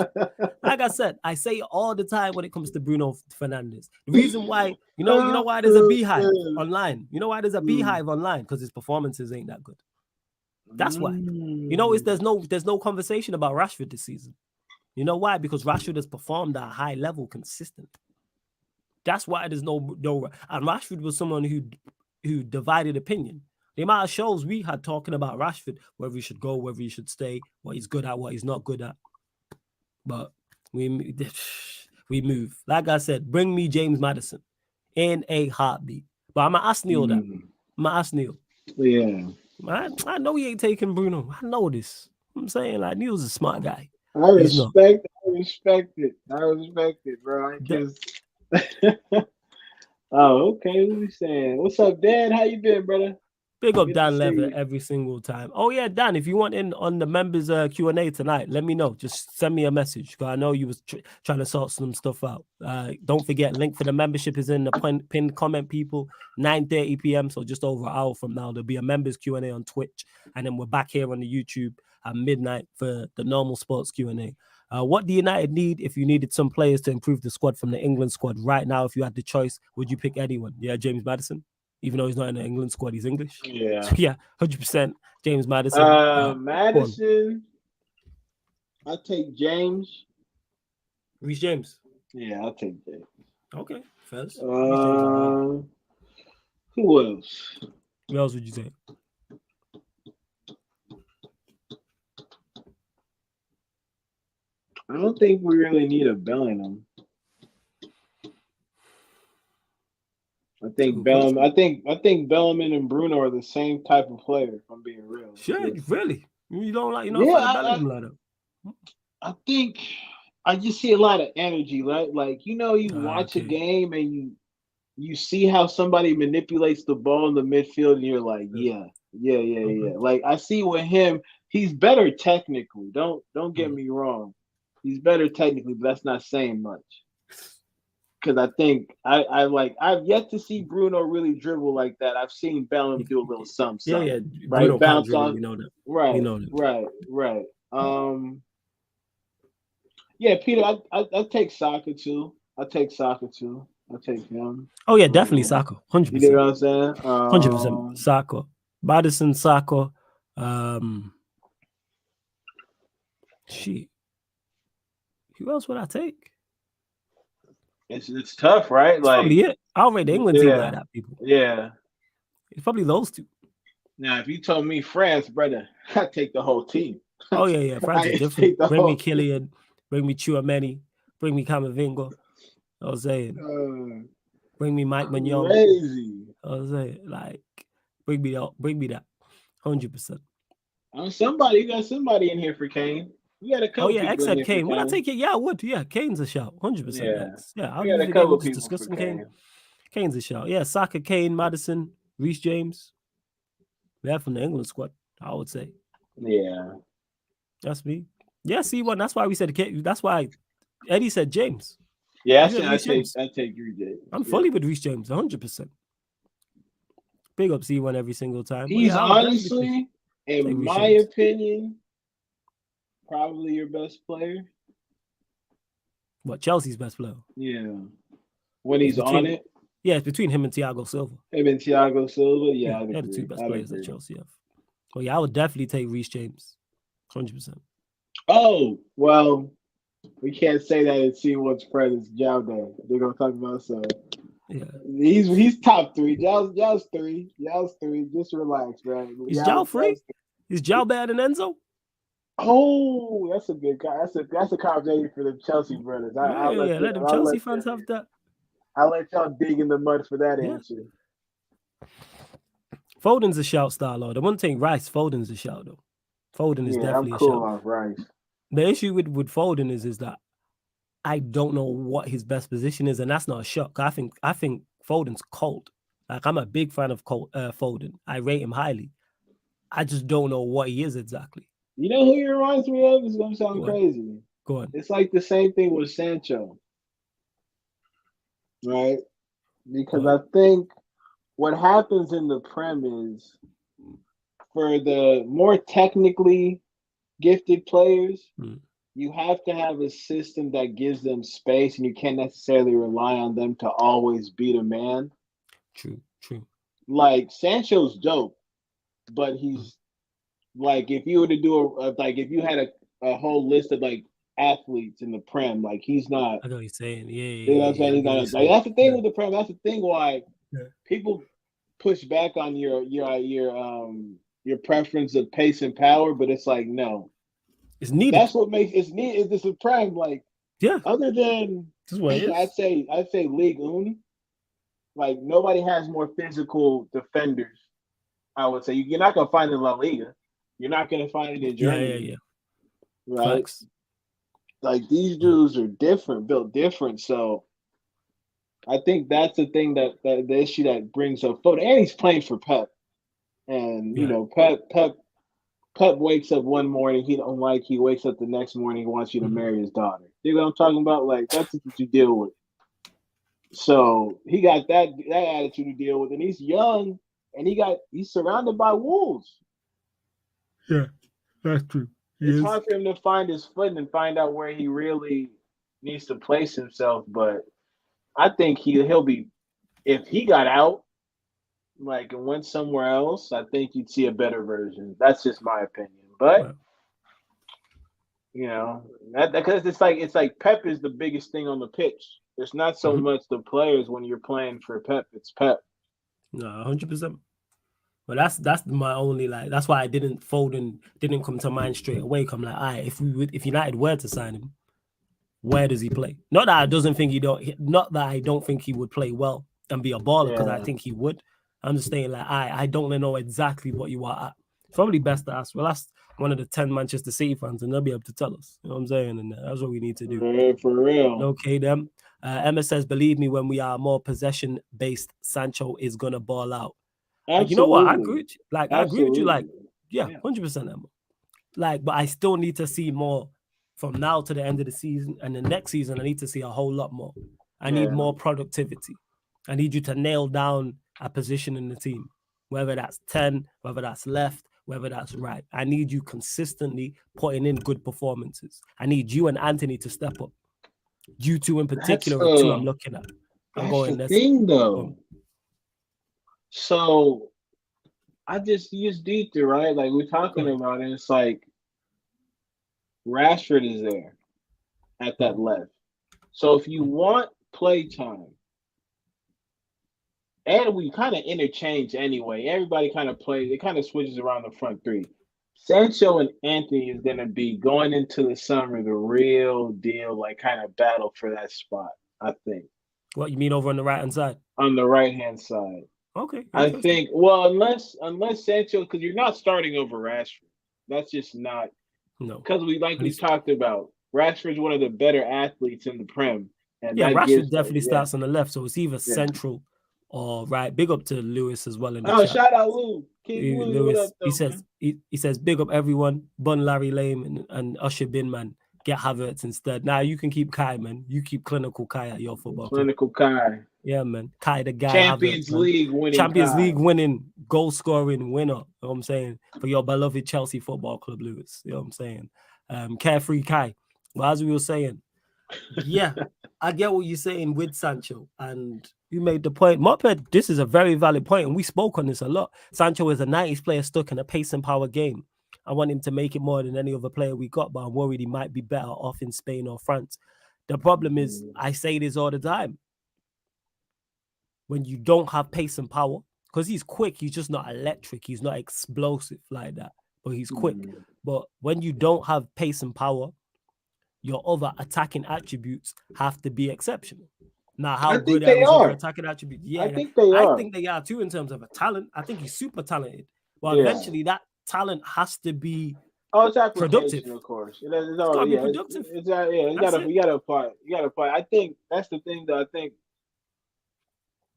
Like I said, I say it all the time when it comes to Bruno Fernandes. The reason why, you know why there's a beehive online. You know why there's a beehive online? Because his performances ain't that good. That's why. There's no conversation about Rashford this season. You know why? Because Rashford has performed at a high level consistently. That's why there's no. And Rashford was someone who divided opinion. The amount of shows we had talking about Rashford, whether he should go, whether he should stay, what he's good at, what he's not good at. But we move. Like I said, bring me James Maddison in a heartbeat. But I'm gonna ask Neil that. I'm gonna ask Neil. Yeah. I know he ain't taking Bruno. I know this. I'm saying, like, Neil's a smart guy. I respect respect it. I respect it, bro. I Da- just. Oh, okay. What we saying? What's up, Dan? How you been, brother? Big up Good to Dan see Levitt you. every single time. Oh yeah, Dan, if you want in on the members Q&A tonight, let me know. Just send me a message because I know you was trying to sort some stuff out. Don't forget, link for the membership is in the pinned comment, people. 9:30 p.m. So just over an hour from now, there'll be a members Q&A on Twitch, and then we're back here on the YouTube at midnight for the normal sports Q&A. What do United need if you needed some players to improve the squad from the England squad right now? If you had the choice, would you pick anyone? Yeah, James Maddison. Even though he's not in the England squad, he's English. Yeah. So yeah, 100% James Maddison. Maddison. I'll take James. Reece James. Yeah, I'll take James. Okay, first. Who else? Who else would you say? I don't think we really need a Bellingham. I think Bellingham and Bruno are the same type of player, if I'm being real. Sure, really? You don't like Bellingham like that? I think I just see a lot of energy, right? Like, you watch a game and you see how somebody manipulates the ball in the midfield, and you're like, yeah. Like, I see with him, he's better technically. Don't get me wrong. He's better technically, but that's not saying much. Because I think I've yet to see Bruno really dribble like that. I've seen Bellingham do a little something. Yeah. Right, Bruno bounce dribble, off. we know that. Right, we know that. right. Yeah, Peter, I take Saka too. I'll take him. Oh yeah, definitely Saka. 100%. You know what I'm saying? 100% Saka. Maddison, Saka. Shit. Who else would I take? It's tough, right? That's probably it. I'll rate the England team like that, people. Yeah. It's probably those two. Now, if you told me France, brother, I'd take the whole team. Oh, yeah. France is different. Bring me Kylian, bring me Tchouameni, bring me Camavinga. I was saying. Bring me Mike Mignon. Crazy. I was saying, like, bring me that. 100%. You got somebody in here for Kane. You got a couple. Oh yeah, except Kane. Would I take it? Yeah, I would. Yeah, Kane's a shout. 100%. Yeah, I'll use the game. We're just discussing Kane. Kane's a shout. Yeah, Saka, Kane, Maddison, Reece James. Yeah, from the England squad, I would say. Yeah, that's me. Yeah, C1. That's why we said Kane. That's why Eddie said James. Yeah, I take Reece James. I'm fully with Reece James, 100%. Big up C1 every single time. He's honestly, in my opinion, probably your best player. What, Chelsea's best player? Yeah. When he's on it? Yeah, it's between him and Thiago Silva. Yeah, they're the two best players at Chelsea have. Well, yeah, I would definitely take Reece James. 100%. Oh, well, we can't say that in C1's presence, Jow Day. They're going to talk about so. Yeah. He's top three. Jow's three. Just relax, man. Is Jow free? Is Jow better than Enzo? Oh, that's a good guy. That's a conversation for the Chelsea brothers. Let them Chelsea fans have that. I'll let y'all dig in the mud for that answer. Foden's a shout star, though. The one thing, Rice, Foden's a shout, though. Foden is definitely I'm cool a shout. Off Rice. The issue with Foden is that I don't know what his best position is, and that's not a shock. I think Foden's cold. Like, I'm a big fan of Foden. I rate him highly. I just don't know what he is exactly. You know who he reminds me of? It's going to sound crazy. Go on. It's like the same thing with Sancho. Right? Because I think what happens in the Prem is for the more technically gifted players, you have to have a system that gives them space, and you can't necessarily rely on them to always beat a man. True. Like, Sancho's dope, but he's like, if you were to do if you had a whole list of like athletes in the Prem, like, he's not. I know what you're saying. Yeah. You know what I'm saying? He's not. Like, that's the thing with the Prem. That's the thing why people push back on your preference of pace and power, but it's like, no. It's needed. That's what makes it's needed. It's the Prem. Like, other than I'd say League One, like, nobody has more physical defenders. I would say you're not gonna find it in La Liga. You're not gonna find it in Germany. Yeah. Right. Facts. Like these dudes are different, built different. So I think that's the thing that the issue that brings up Foden. And he's playing for Pep. And you Yeah. know, Pep wakes up one morning, he don't like, he wakes up the next morning, he wants you to marry his daughter. You know what I'm talking about? Like that's what you deal with. So he got that attitude to deal with, and he's young, and he's surrounded by wolves. Yeah, that's true. It's hard for him to find his foot and find out where he really needs to place himself. But I think he'll be, if he got out, like and went somewhere else, I think you'd see a better version. That's just my opinion. But Well, you know, that because it's like Pep is the biggest thing on the pitch. It's not so much the players when you're playing for Pep. It's Pep. no, 100%. But that's my only like. That's why I didn't Foden didn't come to mind straight away. I'm like, all right, if United were to sign him, where does he play? Not that I don't think he would play well and be a baller, because I think he would. I'm just saying, like, I don't know exactly what you are at. It's probably best to ask. Well, ask one of the 10 Manchester City fans, and they'll be able to tell us. You know what I'm saying? And that's what we need to do. For real. Okay, then. Emma says, believe me, when we are more possession-based, Sancho is going to ball out. Like, you know what? I agree with you. Like, I agree with you. Like, yeah, 100%, Emma. Like, but I still need to see more from now to the end of the season. And the next season, I need to see a whole lot more. I need more productivity. I need you to nail down a position in the team, whether that's 10, whether that's left, whether that's right. I need you consistently putting in good performances. I need you and Anthony to step up. You two in particular are two I'm looking at. I'm going the thing, though. So I just use Dieter, right? Like we're talking about it. It's like Rashford is there at that left. So if you want play time, and we kind of interchange anyway. Everybody kind of plays. It kind of switches around the front three. Sancho and Anthony is going to be going into the summer the real deal, like kind of battle for that spot, I think. What, you mean over on the right-hand side? On the right-hand side. Okay. I think, well, unless Sancho, because you're not starting over Rashford. That's just not. No. Because we talked about, Rashford's one of the better athletes in the Prem. And yeah, Rashford definitely starts on the left, so it's either central or right. Big up to Lewis as well in the chat. Shout out Lou. Lewis, he says big up everyone. Bun Larry Lame and Usher Bin, man. Get Havertz instead. Now you can keep Kai, man. You keep clinical Kai at your football. Clinical Kai. Yeah, man. Kai the guy. Champions League winning, goal scoring winner. You know what I'm saying? For your beloved Chelsea Football Club, Lewis. You know what I'm saying? Carefree Kai. Well, as we were saying, yeah, I get what you're saying with Sancho, and you made the point. Moped, this is a very valid point, and we spoke on this a lot. Sancho is a 90s player stuck in a pace and power game. I want him to make it more than any other player we got, but I'm worried he might be better off in Spain or France. The problem is, I say this all the time. When you don't have pace and power, because he's quick, he's just not electric. He's not explosive like that, but he's quick. But when you don't have pace and power, your other attacking attributes have to be exceptional. Now, how good are his other attacking attributes? Yeah, I think they are too in terms of a talent. I think he's super talented. But eventually that talent has to be productive. Of course. It's got to be productive. You gotta apply. I think that's the thing that I think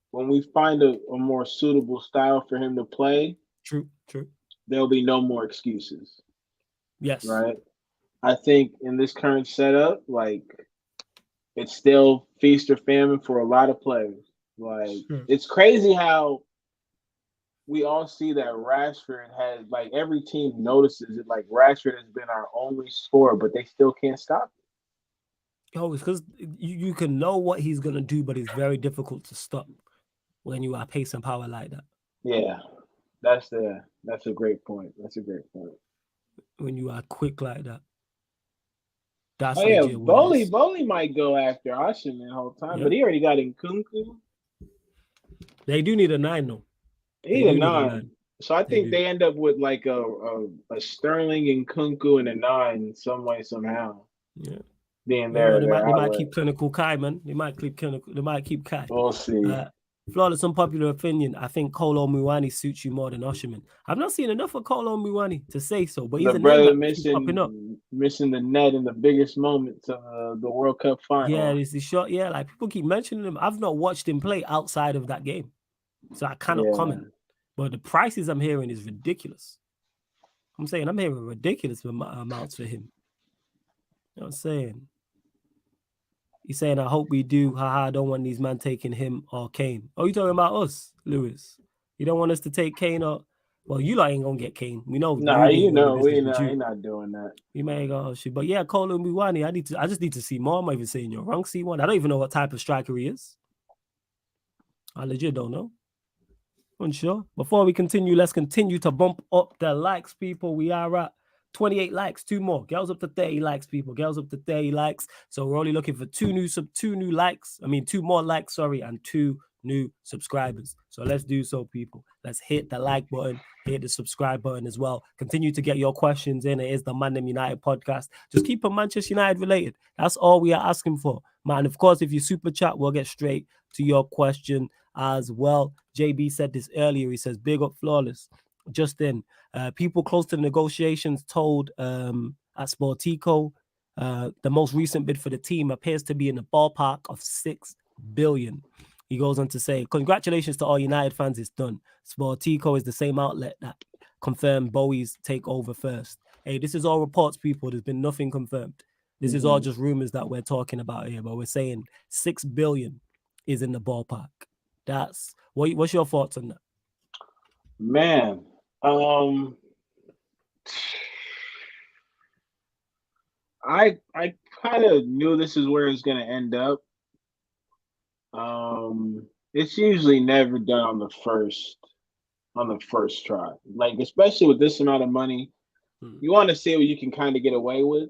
when we find a more suitable style for him to play, true, there'll be no more excuses. Yes. Right? I think in this current setup, like it's still feast or famine for a lot of players. Like it's crazy how we all see that Rashford has, like, every team notices it. Like Rashford has been our only scorer, but they still can't stop it. Oh, it's because you can know what he's gonna do, but it's very difficult to stop when you are pace and power like that. Yeah, that's a great point. When you are quick like that. That's Bowley might go after Osimhen the whole time, but he already got Nkunku. They do need a 9 though. He need a 9. So I think they end up with like a Sterling and Nkunku and a 9 some way somehow. Yeah. Being there. They might keep clinical Kai, man. They might keep Kai. We'll see. Flawless unpopular opinion. I think Kolo Muani suits you more than Osimhen. I've not seen enough of Kolo Muani to say so, but he's The a name brother that keeps popping up. missing the net in the biggest moments of the World Cup Yeah, final. it's the shot. Yeah, like people keep mentioning him. I've not watched him play outside of that game, so I cannot comment. But the prices I'm hearing is ridiculous. I'm saying I'm hearing ridiculous amounts for him. You know what I'm saying? He's saying, I hope we do. Haha, I don't want these man taking him or Kane. Oh, you talking about us, Lewis? You don't want us to take Kane or... Well, you lot ain't going to get Kane. We know. Nah, you know, we not doing that. We may go, shit. But yeah, Kolo Muani, I just need to see more. I'm even saying you're wrong, C1. I don't even know what type of striker he is. I legit don't know. Unsure. Before we continue, let's continue to bump up the likes, people. We are at 28 likes, 2 more. Girls up to 30 likes, people. Girls up to 30 likes. So we're only looking for 2 new likes. I mean, 2 more likes, sorry, and 2 new subscribers. So let's do so, people. Let's hit the like button, hit the subscribe button as well. Continue to get your questions in. It is the ManDem United podcast. Just keep them Manchester United related. That's all we are asking for, man. Of course, if you super chat, we'll get straight to your question as well. JB said this earlier. He says, big up Flawless. Just in, people close to the negotiations told at Sportico the most recent bid for the team appears to be in the ballpark of 6 billion. He goes on to say, congratulations to all United fans, it's done. Sportico is the same outlet that confirmed Bowie's takeover first. Hey, this is all reports, people. There's been nothing confirmed. This is all just rumors that we're talking about here, but we're saying 6 billion is in the ballpark. That's what's your thoughts on that? Man, I kind of knew this is where it's gonna end up. It's usually never done on the first try. Like, especially with this amount of money, you want to see what you can kind of get away with,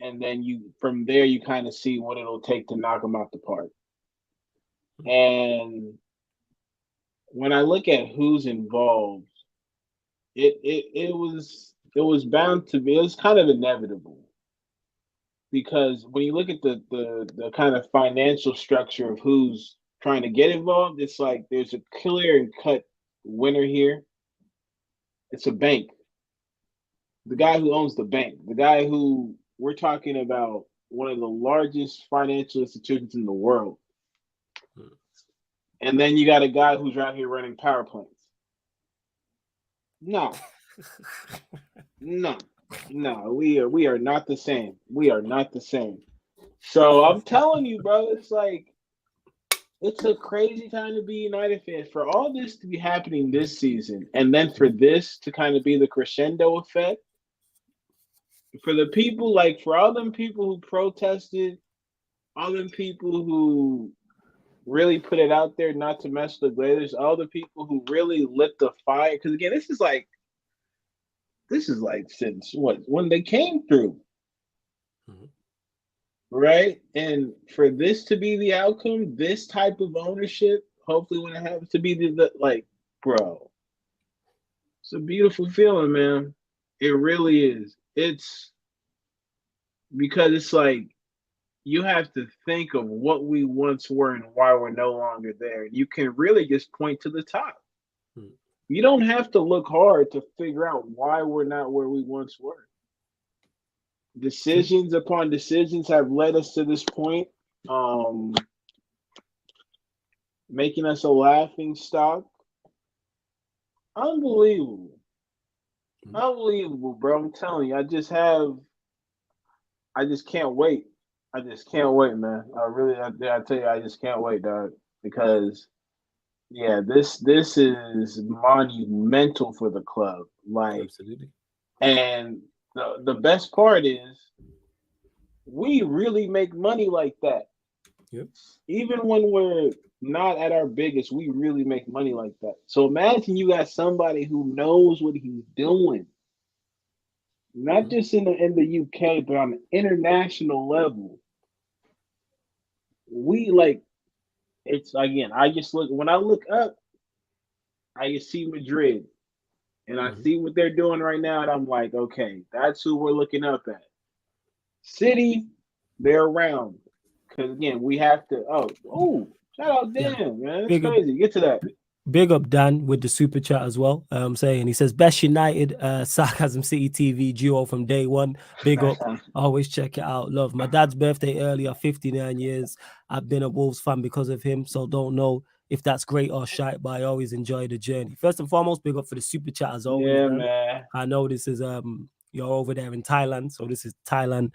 and then from there you kind of see what it'll take to knock them out the park. And when I look at who's involved, it was bound to be. It was kind of inevitable, because when you look at the kind of financial structure of who's trying to get involved, it's like there's a clear and cut winner here. It's a bank. The guy who owns the bank, the guy who we're talking about, one of the largest financial institutions in the world. And then you got a guy who's out here running power plants. No, we are not the same. We are not the same. So I'm telling you, bro, it's like, it's a crazy time to be United fans. For all this to be happening this season, and then for this to kind of be the crescendo effect, for the people, like, for all them people who protested, all them people who really put it out there not to mess with the Glazers, all the people who really lit the fire. Because again, this is like since when they came through, right? And for this to be the outcome, this type of ownership, hopefully when it happens to be the like, bro, it's a beautiful feeling, man. It really is. It's because it's like, you have to think of what we once were and why we're no longer there. You can really just point to the top. You don't have to look hard to figure out why we're not where we once were. Decisions upon decisions have led us to this point, making us a laughing stock. Unbelievable. Unbelievable, bro. I'm telling you, I just can't wait. I just can't wait, man. I tell you, I just can't wait, dog. Because, yeah, this is monumental for the club. Like, absolutely. And the best part is, we really make money like that. Yep. Even when we're not at our biggest, we really make money like that. So imagine you got somebody who knows what he's doing, not just in the UK, but on an international level. We like, it's again, I just look, when I look up, I just see Madrid, and I see what they're doing right now, and I'm like, okay, that's who we're looking up at. City, they're around. Because again, we have to, Shout out Yeah. Dan, man. It's Big up, crazy. Get to that. big up Dan with the super chat as well. Saying he says best United Sarcasm City TV duo from day one. Big up. Always check it out. Love. My dad's birthday earlier, 59 years. I've been a Wolves fan because of him, so don't know if that's great or shite, but I always enjoy the journey. First and foremost, big up for the super chat as always, Yeah, Dan. man. I know this is you're over there in Thailand, so this is Thailand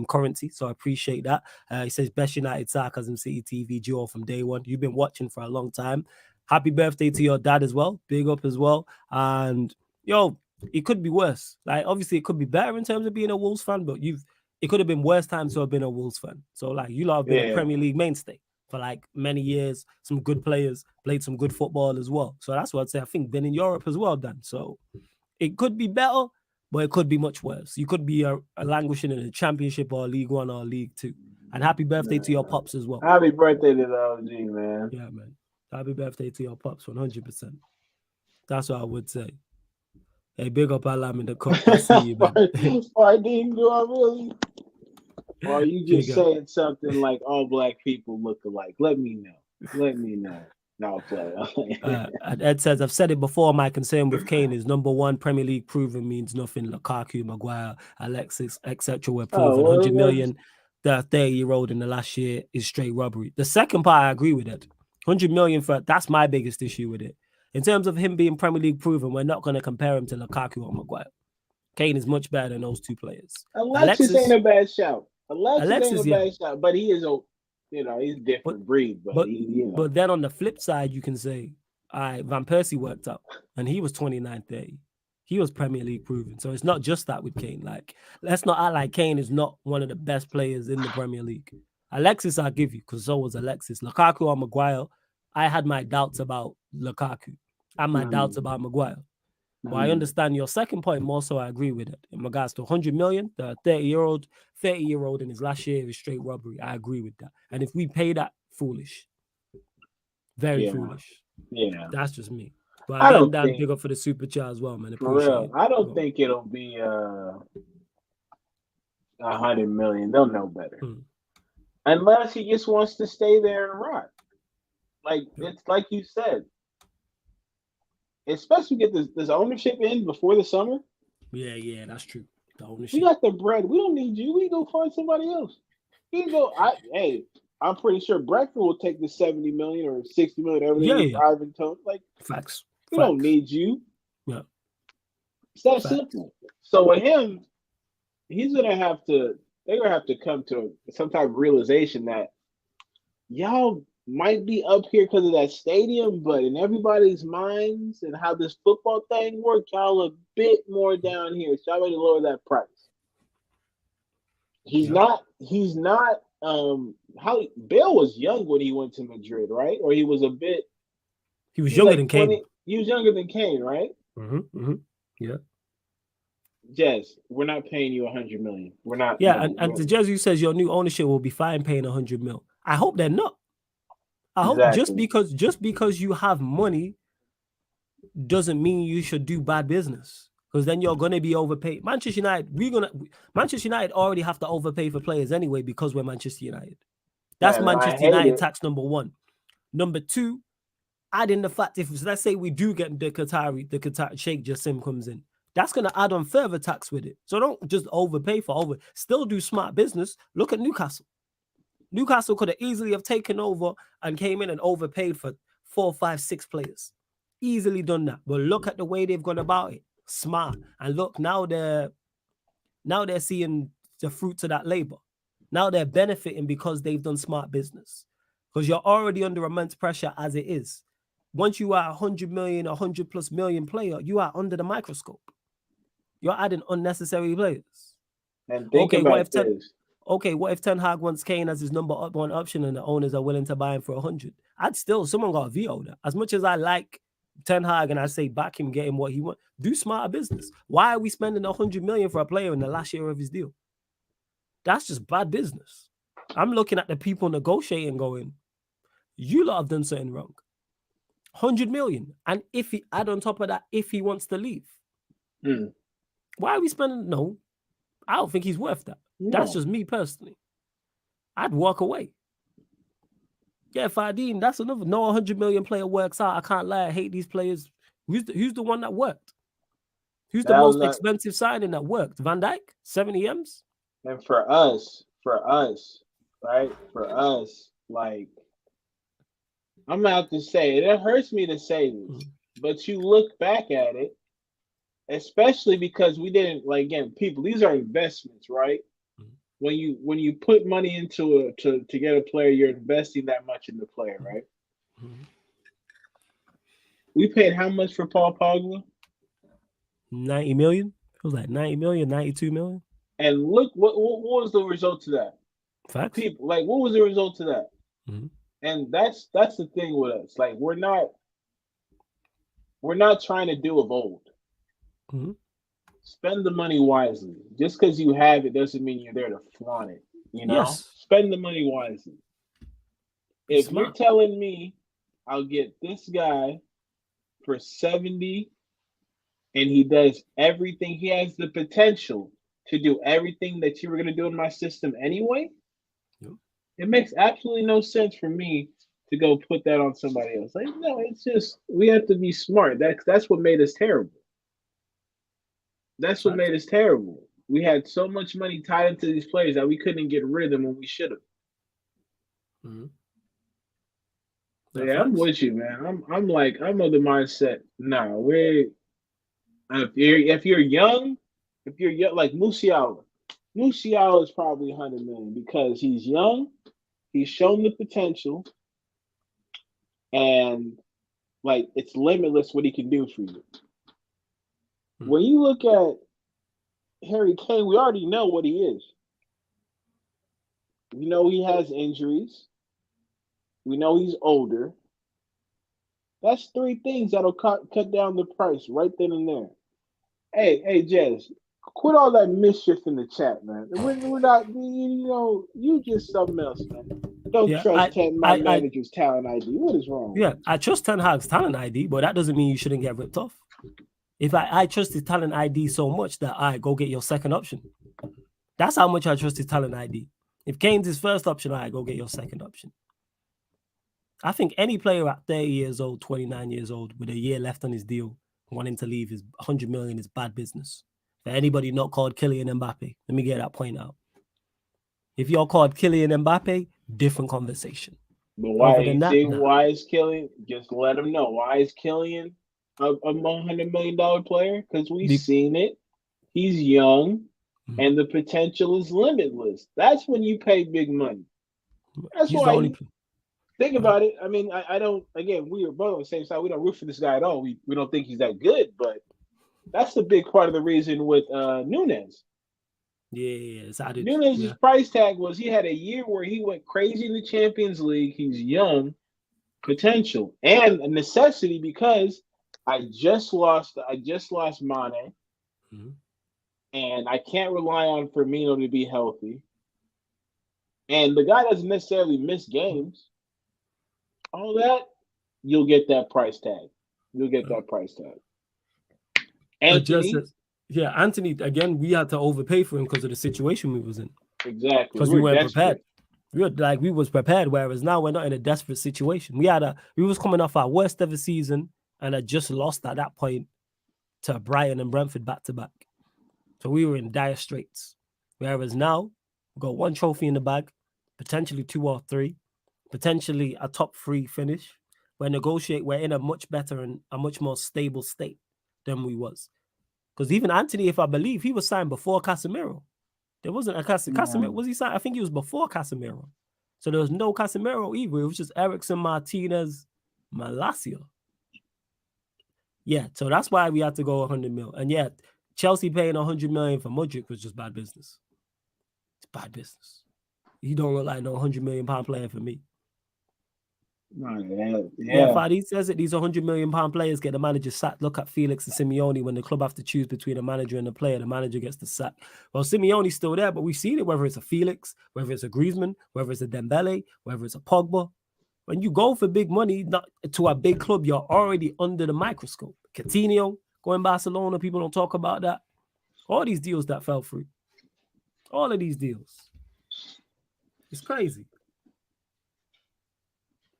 currency, so I appreciate that. He says best United Sarcasm City TV duo from day one. You've been watching for a long time. Happy birthday to your dad as well. Big up as well. And yo, it could be worse. Like obviously it could be better in terms of being a Wolves fan, but it could have been worse times to have been a Wolves fan. So like you lot have been a Premier League mainstay for like many years, some good players, played some good football as well. So that's what I'd say. I think been in Europe as well, Dan. So it could be better, but it could be much worse. You could be a languishing in the Championship or League One or League Two. And happy birthday to your pops as well. Happy birthday to the OG, man. Yeah, man. Happy birthday to your pops, 100%. That's what I would say. Hey, big up Alam in the cup. I see you, man. Fardine, do I really? Or are you just Big up. saying something like all black people look alike? Let me know. Let me know. No, play. And Ed says, I've said it before, my concern with Kane is number one, Premier League proven means nothing. Lukaku, Maguire, Alexis, etc. were proven. 100 million, the 30-year-old in the last year is straight robbery. The second part, I agree with it. 100 million that's my biggest issue with it. In terms of him being Premier League proven, we're not going to compare him to Lukaku or Maguire. Kane is much better than those two players. Alexis ain't a bad shout. Alexis ain't a yeah. bad shout, but he is he's a different breed. But then on the flip side, you can say, all right, Van Persie worked up and he was 29, 30. He was Premier League proven. So it's not just that with Kane. Like, let's not act like Kane is not one of the best players in the Premier League. Alexis, I'll give you, because so was Alexis. Lukaku or Maguire, I had my doubts about Lukaku and my doubts about Maguire. But I understand your second point more, so I agree with it. In regards to 100 million, the 30-year-old in his last year is straight robbery. I agree with that. And if we pay that, foolish. Very foolish. Yeah. That's just me. But I don't think big up for the super chat as well, man. For real. I don't think it'll be 100 million. They'll know better. Unless he just wants to stay there and rock. Like it's like you said. Especially get this ownership in before the summer. Yeah, that's true. The ownership. We got the bread. We don't need you. We go find somebody else. You can go. I'm pretty sure Bradford will take the 70 million or 60 million, everything. Ivan Tone. Like facts. We don't need you. Yeah. It's that simple. So with him, they're gonna have to come to some type of realization that y'all might be up here because of that stadium, but in everybody's minds and how this football thing works, y'all a bit more down here. So y'all ready to lower that price. He's not how Bale was young when he went to Madrid, right? Or he was younger than Kane. He was younger than Kane, right? Yeah. Jez, we're not paying you 100 million. We're not. Yeah, and the Jez who says your new ownership will be fine paying 100 mil. I hope they're not. I hope just because you have money doesn't mean you should do bad business, because then you're gonna be overpaid. Manchester United already have to overpay for players anyway because we're Manchester United. That's Manchester United tax number one. Number two, add in the fact if let's say we do get the Qatar Sheikh Jassim comes in, that's gonna add on further tax with it. So don't just overpay still do smart business. Look at Newcastle. Newcastle could have easily have taken over and came in and overpaid for 4, 5, 6 players. Easily done that. But look at the way they've gone about it. Smart. And look, now they're seeing the fruits of that labor. Now they're benefiting because they've done smart business. Because you're already under immense pressure as it is. Once you are 100 million, 100 plus million player, you are under the microscope. You're adding unnecessary players. And think about this. What if Ten Hag wants Kane as his number one option and the owners are willing to buy him for 100? Someone got to veto that. As much as I like Ten Hag and I say back him, get him what he wants, do smarter business. Why are we spending 100 million for a player in the last year of his deal? That's just bad business. I'm looking at the people negotiating going, you lot have done something wrong. 100 million. And if he add on top of that, if he wants to leave, why are we spending? No, I don't think he's worth that. No. That's just me personally. I'd walk away. Yeah, Fadine, that's another. No 100 million player works out. I can't lie. I hate these players. Who's the one that worked? Who's the That was most not, expensive signing that worked? Van Dijk, 70 M's. and for us, right? For us, like I'm gonna have to say it hurts me to say this, but you look back at it, especially because we didn't like again, people, these are investments, right? When you put money into to get a player, you're investing that much in the player, right? Mm-hmm. We paid how much for Paul Pogba? 90 million. It was like 90 million, 92 million. And look what was the result to that? Facts. People like what was the result to that? Mm-hmm. And that's the thing with us. Like we're not trying to do of old. Mm-hmm. Spend the money wisely. Just because you have it doesn't mean you're there to flaunt it. You know, Yes. spend the money wisely. If you're telling me I'll get this guy for 70 and he does everything, he has the potential to do everything that you were going to do in my system anyway, it makes absolutely no sense for me to go put that on somebody else. Like, no, it's just we have to be smart. That's what made us terrible. That's what made us terrible. We had so much money tied into these players that we couldn't get rid of them when we should have. Mm-hmm. Yeah, I'm with you, man. I'm of the mindset. Nah, if you're young like Musiala. Musiala is probably 100 million because he's young, he's shown the potential, and like it's limitless what he can do for you. When you look at Harry Kane, we already know what he is. We know he has injuries. We know he's older. That's three things that'll cut down the price right then and there. Hey, Jez, quit all that mischief in the chat, man. We're not, you just something else, man. Don't trust my manager's talent ID. What is wrong? Yeah, I trust Ten Hag's talent ID, but that doesn't mean you shouldn't get ripped off. If I trust his talent ID so much that I go get your second option. That's how much I trust his talent ID. If Kane's his first option, I go get your second option. I think any player at 30 years old, 29 years old, with a year left on his deal, wanting to leave is 100 million is bad business. For anybody not called Kylian Mbappe, let me get that point out. If you're called Kylian Mbappe, different conversation. But why is Kylian? Just let him know. Why is Kylian a $100 million player? Because we've seen it. He's young, and the potential is limitless. That's when you pay big money. That's why. Think about it. I mean, I don't. Again, we are both on the same side. We don't root for this guy at all. We don't think he's that good, but that's a big part of the reason with Nunes. Yes, I did. Nunes' price tag was he had a year where he went crazy in the Champions League. He's young, potential, and a necessity because I just lost Mane, and I can't rely on Firmino to be healthy. And the guy doesn't necessarily miss games. All that, you'll get that price tag. Anthony. Anthony, again, we had to overpay for him because of the situation we was in. Exactly. Because we weren't prepared. We was prepared, whereas now we're not in a desperate situation. We was coming off our worst ever season and had just lost at that point to Brighton and Brentford back to back. So we were in dire straits. Whereas now, we've got one trophy in the bag, potentially 2 or 3, potentially a top 3 finish. We're in a much better and a much more stable state than we was. Because even Anthony, if I believe, he was signed before Casemiro. There wasn't a Casemiro. Was he signed? I think he was before Casemiro. So there was no Casemiro either. It was just Eriksen, Martinez, Malacia. Yeah, so that's why we had to go 100 mil. And yeah, Chelsea paying 100 million for Modric was just bad business. It's bad business. He don't look like no 100 million pound player for me. Fadi says it. These 100 million pound players get the manager sacked. Look at Felix and Simeone. When the club have to choose between a manager and a player, the manager gets the sack. Well, Simeone's still there, but we've seen it, whether it's a Felix, whether it's a Griezmann, whether it's a Dembele, whether it's a Pogba. When you go for big money to a big club, you're already under the microscope. Coutinho, going Barcelona, people don't talk about that. All these deals that fell through. All of these deals. It's crazy.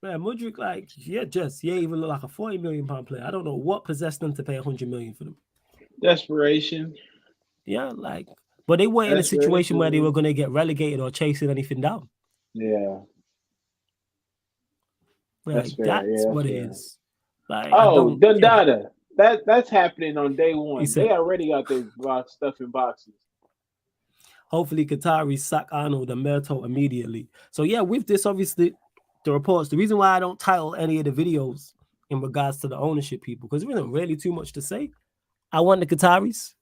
Man, Modric, like, yeah, he ain't even look like a £40 million player. I don't know what possessed them to pay 100 million for them. Desperation. Yeah, like, but they weren't in a situation where they were going to get relegated or chasing anything down. Yeah. Like, that's what it is. Like, Dundada. That's happening on day one. Said, they already got their stuff in boxes. Hopefully, Qatari sack Arnold and Merto immediately. So yeah, with this, obviously, the reports. The reason why I don't title any of the videos in regards to the ownership people, because there isn't really too much to say. I want the Qataris,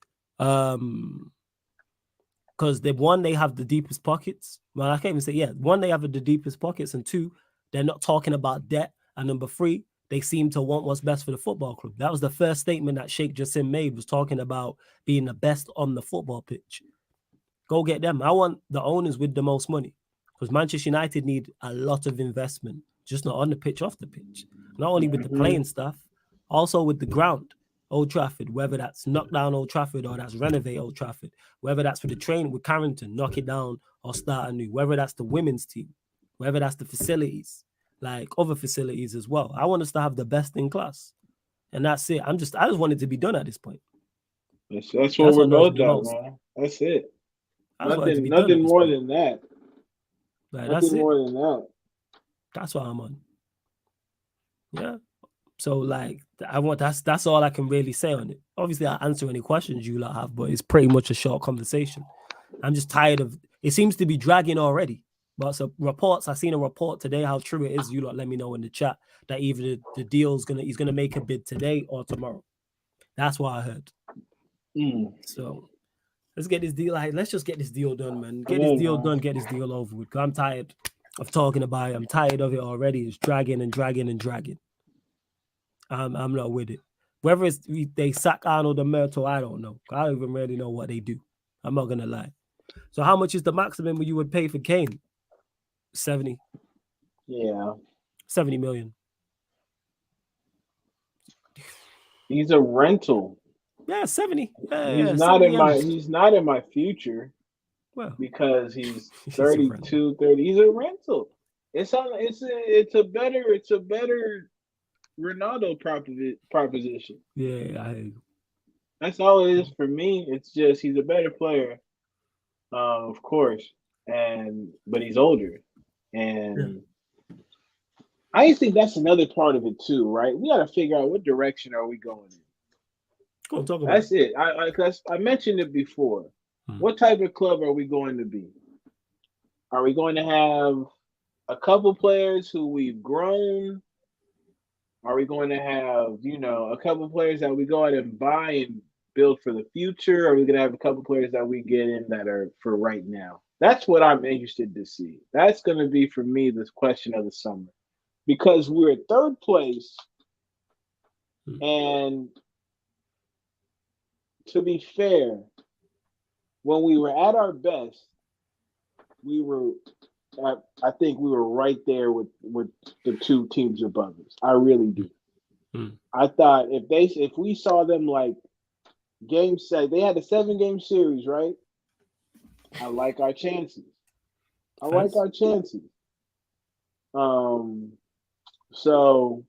because they have the deepest pockets. Well, I can't even say one, they have the deepest pockets, and two, they're not talking about debt. And number three, they seem to want what's best for the football club. That was the first statement that Sheikh Jassim made, was talking about being the best on the football pitch. Go get them. I want the owners with the most money, because Manchester United need a lot of investment, just not on the pitch, off the pitch. Not only with the playing stuff, also with the ground. Old Trafford, whether that's knock down Old Trafford or that's renovate Old Trafford, whether that's for the training with Carrington, knock it down or start anew, whether that's the women's team, whether that's the facilities, like other facilities as well. I want us to have the best in class. And that's it. I just want it to be done at this point. That's what we're both at, man. That's it. Nothing more than that. Like, nothing more than that. That's what I'm on. Yeah. So like that's all I can really say on it. Obviously, I'll answer any questions you lot have, but it's pretty much a short conversation. I'm just tired of it. Seems to be dragging already. But so reports, I seen a report today. How true it is, you lot let me know in the chat that either the deal's he's gonna make a bid today or tomorrow. That's what I heard. So let's get this deal. Let's just get this deal done, man. Get this deal done. Get this deal over with. I'm tired of talking about it. I'm tired of it already. It's dragging and dragging and dragging. I'm not with it. Whether it's they sack Arnold and Merto, I don't know. I don't even really know what they do. I'm not gonna lie. So how much is the maximum you would pay for Kane? 70. Yeah. 70 million. He's a rental. Yeah, 70. He's not in my future. Well, because he's 32, 30. He's a rental. It's a better Ronaldo proposition. Yeah, I hear you. That's all it is for me. It's just he's a better player, of course, but he's older, and I think that's another part of it too, right? We got to figure out what direction are we going in. Go talk about that's it. I mentioned it before. What type of club are we going to be? Are we going to have a couple players who we've grown? Are we going to have, a couple players that we go out and buy and build for the future? Are we going to have a couple players that we get in that are for right now? That's what I'm interested to see. That's going to be, for me, this question of the summer. Because we're at third place, and to be fair, when we were at our best, I think we were right there with the two teams above us. I really do. I thought if we saw them like game set, they had a 7-game series, right? I like our chances. So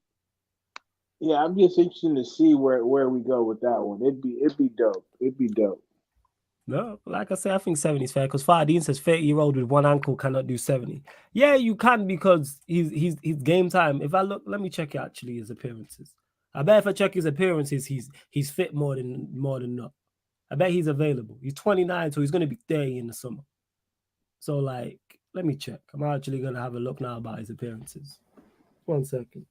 yeah, I'm just interested to see where we go with that one. It'd be dope. No, like I said, I think 70 is fair because Fardine says 30-year-old with one ankle cannot do 70. Yeah, you can because he's game time. If I look, let me check actually his appearances. I bet if I check his appearances, he's fit more than not. I bet he's available. He's 29, so he's going to be 30 in the summer. So like, let me check. I'm actually going to have a look now about his appearances. 1 second.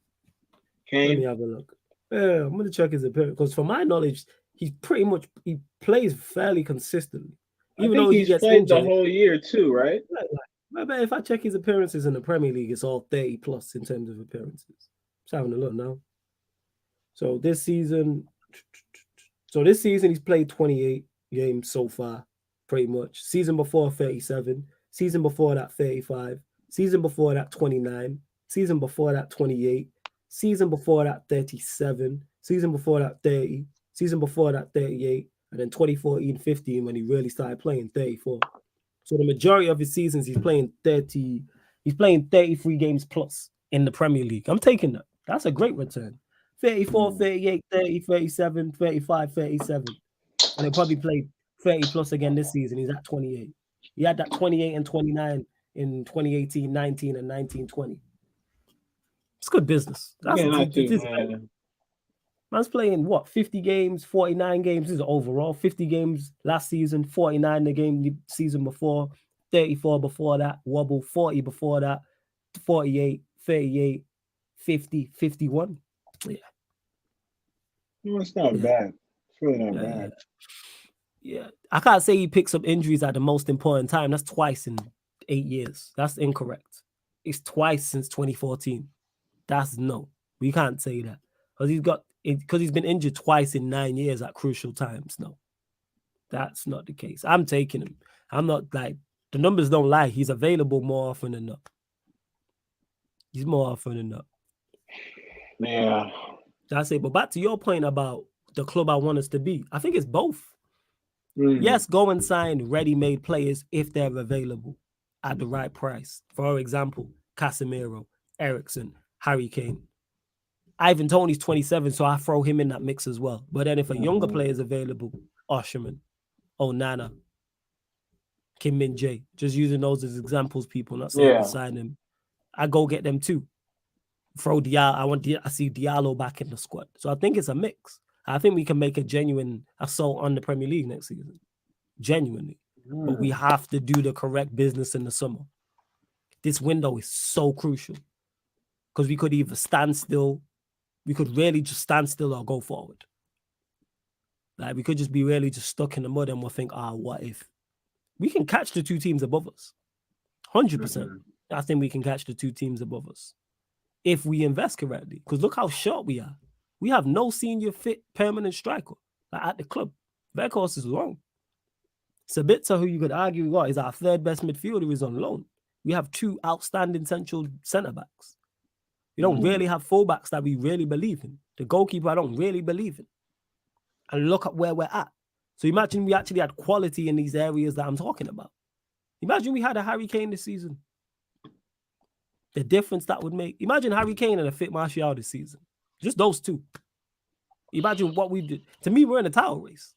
Kane? Let me have a look. Yeah, I'm going to check his appearance because from my knowledge, he plays fairly consistently. Even though he gets played injured, the whole year too, right? I bet if I check his appearances in the Premier League, it's all 30 plus in terms of appearances. Just having a look now. So this season he's played 28 games so far, pretty much. Season before 37, season before that 35, season before that 29, season before that 28, season before that 37, season before that 30, season before that 38, and then 2014-15 when he really started playing 34. So the majority of his seasons he's playing 33 games plus. in the Premier League. I'm taking that. That's a great return. 34, 38, 30, 37, 35, 37. And he'll probably play 30 plus again this season. He's at 28. He had that 28 and 29 in 2018, 19, and 19, 20. It's good business. That's man's playing what, 50 games, 49 games. This is overall 50 games last season, 49 the game the season before, 34 before that, wobble 40 before that, 48, 38, 50, 51. Yeah. No, it's not bad. It's really not bad. Yeah. I can't say he picks up injuries at the most important time. That's twice in 8 years. That's incorrect. It's twice since 2014. That's no. We can't say that. Because he's been injured twice in 9 years at crucial times. No. That's not the case. I'm taking him. I'm not like, the numbers don't lie. He's available more often than not. He's more often than not. Yeah. That's it. But back to your point about the club I want us to be. I think it's both. Yes, go and sign ready-made players if they're available at the right price. For example, Casemiro, Eriksen, Harry Kane. Ivan Toney's 27, so I throw him in that mix as well. But then if a younger player is available, Osimhen, Onana, Kim Min-jae, just using those as examples, people, not saying to sign them. I go get them too. Throw Diallo. I see Diallo back in the squad. So I think it's a mix. I think we can make a genuine assault on the Premier League next season. Genuinely. But we have to do the correct business in the summer. This window is so crucial. Because we could either stand still, we could really just stand still or go forward. Like, we could just be really just stuck in the mud and we'll think, what if? We can catch the two teams above us. 100%. I think we can catch the two teams above us. If we invest correctly. Because look how short we are. We have no senior fit permanent striker at the club. Weghorst is loan. Sabitzer, who you could argue is our third best midfielder, is on loan. We have two outstanding central centre-backs. We don't really have fullbacks that we really believe in. The goalkeeper I don't really believe in. And look at where we're at. So imagine we actually had quality in these areas that I'm talking about. Imagine we had a Harry Kane this season. The difference that would make. Imagine Harry Kane and a fit Martial this season. Just those two. Imagine what we did. To me, we're in a title race.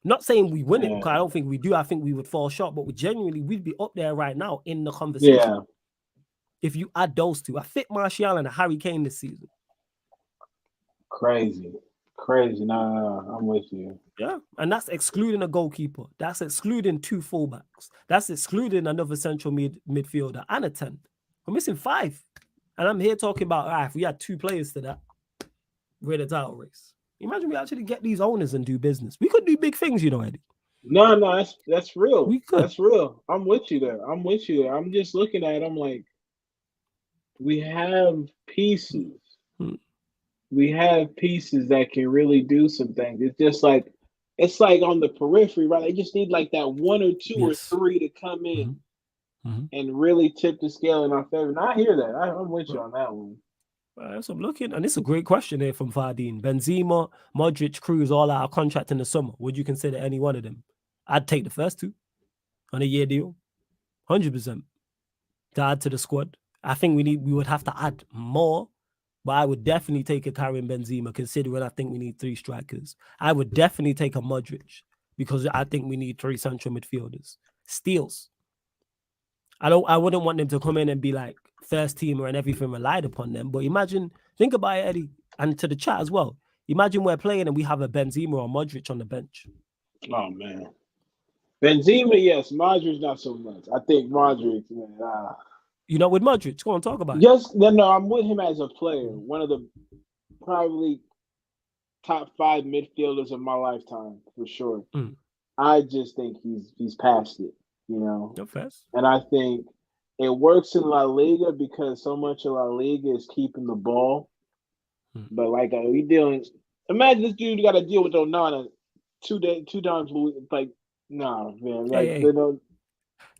Not saying we win it, because I don't think we do. I think we would fall short, but we'd be up there right now in the conversation. Yeah. If you add those two, a fit Martial and a Harry Kane this season. Crazy. No, I'm with you. Yeah, and that's excluding a goalkeeper. That's excluding two fullbacks. That's excluding another central midfielder and a 10. We're missing 5. And I'm here talking about, if we had 2 players to that, we're in a title race. Imagine we actually get these owners and do business. We could do big things, Eddie. No, that's real. We could. That's real. I'm with you there. I'm just looking at it. I'm like, we have pieces. We have pieces that can really do some things. It's like on the periphery, right? They just need like that 1 or 2 or 3 to come in and really tip the scale in our favor. And I hear that. I'm with you on that one. So I'm looking, and it's a great question here from Fardine. Benzema, Modric, Cruz, all out of contract in the summer. Would you consider any one of them? I'd take the first 2 on a year deal, 100% to add to the squad. I think we would have to add more, but I would definitely take a Karim Benzema, considering I think we need 3 strikers. I would definitely take a Modric because I think we need 3 central midfielders. Steals. I wouldn't want them to come in and be like first teamer and everything relied upon them. But think about it, Eddie, and to the chat as well. Imagine we're playing and we have a Benzema or Modric on the bench. Oh, man. Benzema, yes. Modric, not so much. I think Modric, man. You know, with Modric, go on, talk about it. Yes, no, I'm with him as a player. One of the probably top 5 midfielders of my lifetime, for sure. I just think he's past it, No fast. And I think it works in La Liga because so much of La Liga is keeping the ball. But like imagine this dude got to deal with Onana 2 times a week. Like, nah, man. Like, hey.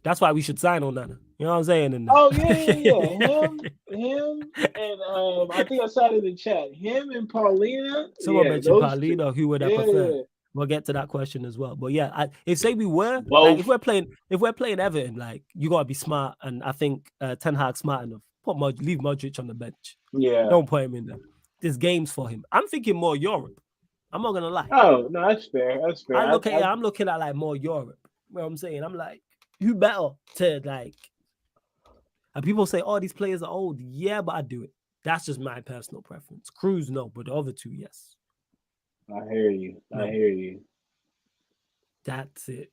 That's why we should sign Onana. You know what I'm saying? Oh, yeah. Him, and I think I saw it in the chat. Him and Paulina. Someone mentioned Paulina. Who would I prefer? We'll get to that question as well. But yeah, if we're playing Everton, like, you gotta be smart, and I think Ten Hag's smart enough leave Modric on the bench. Yeah. Don't put him in there. There's games for him. I'm thinking more Europe. I'm not gonna lie. Oh no, that's fair. That's fair. I'm looking at like more Europe. You know what I'm saying? I'm like, who better to like? And people say, "Oh, these players are old." Yeah, but I do it. That's just my personal preference. Cruz, no, but the other two, yes. I hear you. I hear you. That's it.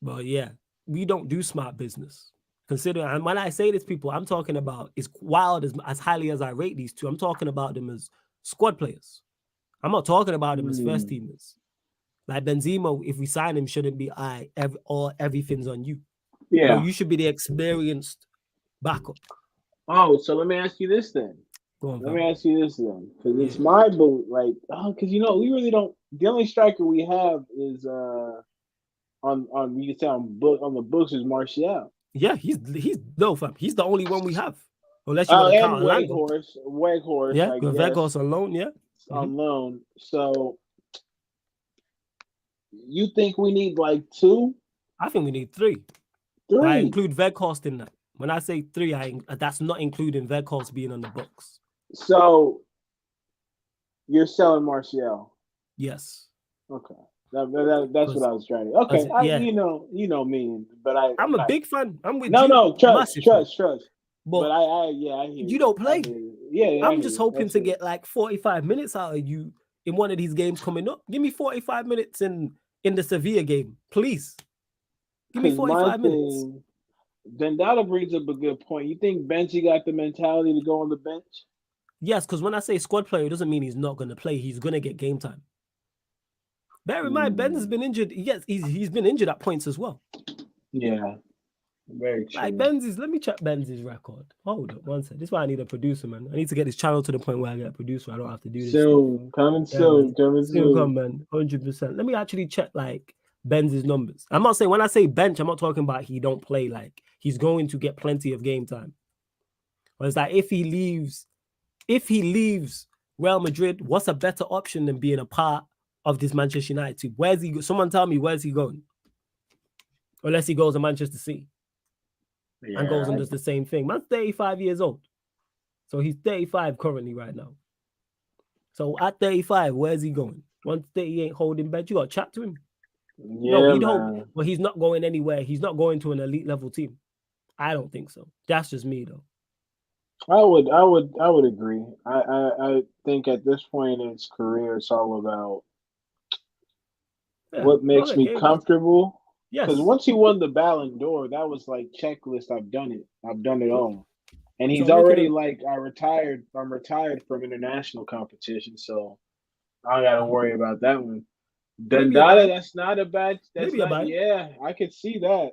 But yeah, we don't do smart business. Consider, and when I say this, people, I'm talking about as wild as highly as I rate these two. I'm talking about them as squad players. I'm not talking about them as first teamers. Like Benzema, if we sign him, shouldn't be everything's on you. Yeah. No, you should be the experienced backup. Oh, so let me ask you this then. Because it's my belief, like, because you know we really don't. The only striker we have is on you can say on the books is Martial. Yeah, he's the only one we have. Unless you want to count Weghorst. Yeah, Weghorst on loan. Yeah, on loan. So you think we need like 2? I think we need 3. 3. I include Weghorst in that. When I say 3, that's not including Weghorst being on the books. So you're selling Martial? Yes. Okay. That's what I was trying to. Okay, you know me, but I'm a big fan. I'm with you. No, trust. But I hear you don't play. Yeah, I'm just hoping to get like 45 minutes out of you in one of these games coming up. Give me 45 minutes in the Sevilla game, please. Give me 45 minutes. Then that brings up a good point. You think Benji got the mentality to go on the bench? Yes, because when I say squad player, it doesn't mean he's not going to play. He's going to get game time. Bear in mind, Ben's been injured. Yes, he's been injured at points as well. Yeah, very true. Like let me check Benz's record. Hold up, one second. This is why I need a producer, man. I need to get this channel to the point where I get a producer. I don't have to do this. Soon, coming soon. 100%. Let me actually check like Benz's numbers. I'm not saying when I say bench, I'm not talking about he don't play. Like he's going to get plenty of game time. But it's like if he leaves Real Madrid, what's a better option than being a part of this Manchester United team? Where's he? Someone tell me where's he going? Unless he goes to Manchester City and goes and does the same thing. Man's 35 years old. So he's 35 currently right now. So at 35, where's he going? Once he ain't holding bench, you got to chat to him. Yeah, but he's not going anywhere. He's not going to an elite level team. I don't think so. That's just me though. I would agree. I think at this point in his career, it's all about what makes me comfortable. Yes. Because once he won the Ballon d'Or, that was like checklist. I've done it. I've done it all. And he's already like, I'm retired from international competition, so I don't gotta worry about that one. Dendada, that's not a bad. Yeah, I could see that.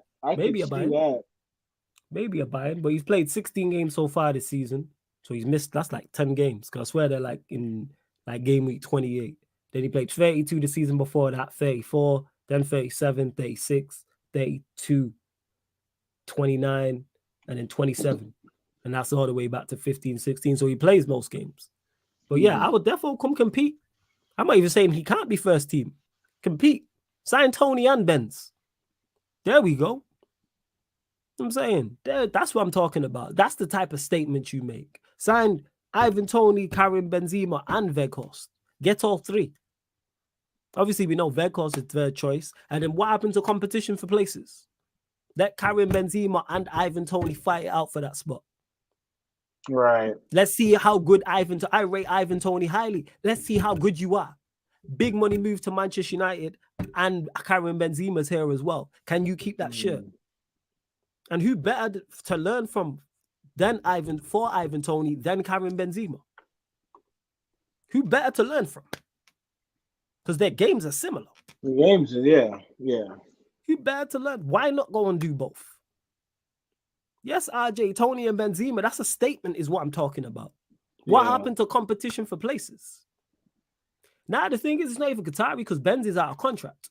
Maybe a buy, but he's played 16 games so far this season. So he's missed, that's like 10 games. Because I swear they're like in like game week 28. Then he played 32 the season before that, 34, then 37, 36, 32, 29, and then 27. And that's all the way back to 15, 16. So he plays most games. But yeah, I would definitely come compete. I'm not even saying he can't be first team. Compete. Sign Tony and Benz. There we go. I'm saying that's what I'm talking about. That's the type of statement you make. Sign Ivan Toney, Karim Benzema, and Weghorst. Get all 3. Obviously, we know Weghorst is third choice. And then what happened to competition for places? Let Karim Benzema and Ivan Toney fight it out for that spot. Right. Let's see how good I rate Ivan Toney highly. Let's see how good you are. Big money move to Manchester United, and Karim Benzema's here as well. Can you keep that shirt? And who better to learn from than Ivan Toney than Karim Benzema? Who better to learn from? Because their games are similar. The games, yeah. Who better to learn? Why not go and do both? Yes, RJ, Tony and Benzema, that's a statement is what I'm talking about. What happened to competition for places? Now, the thing is, it's not even Qatari because Benz is out of contract.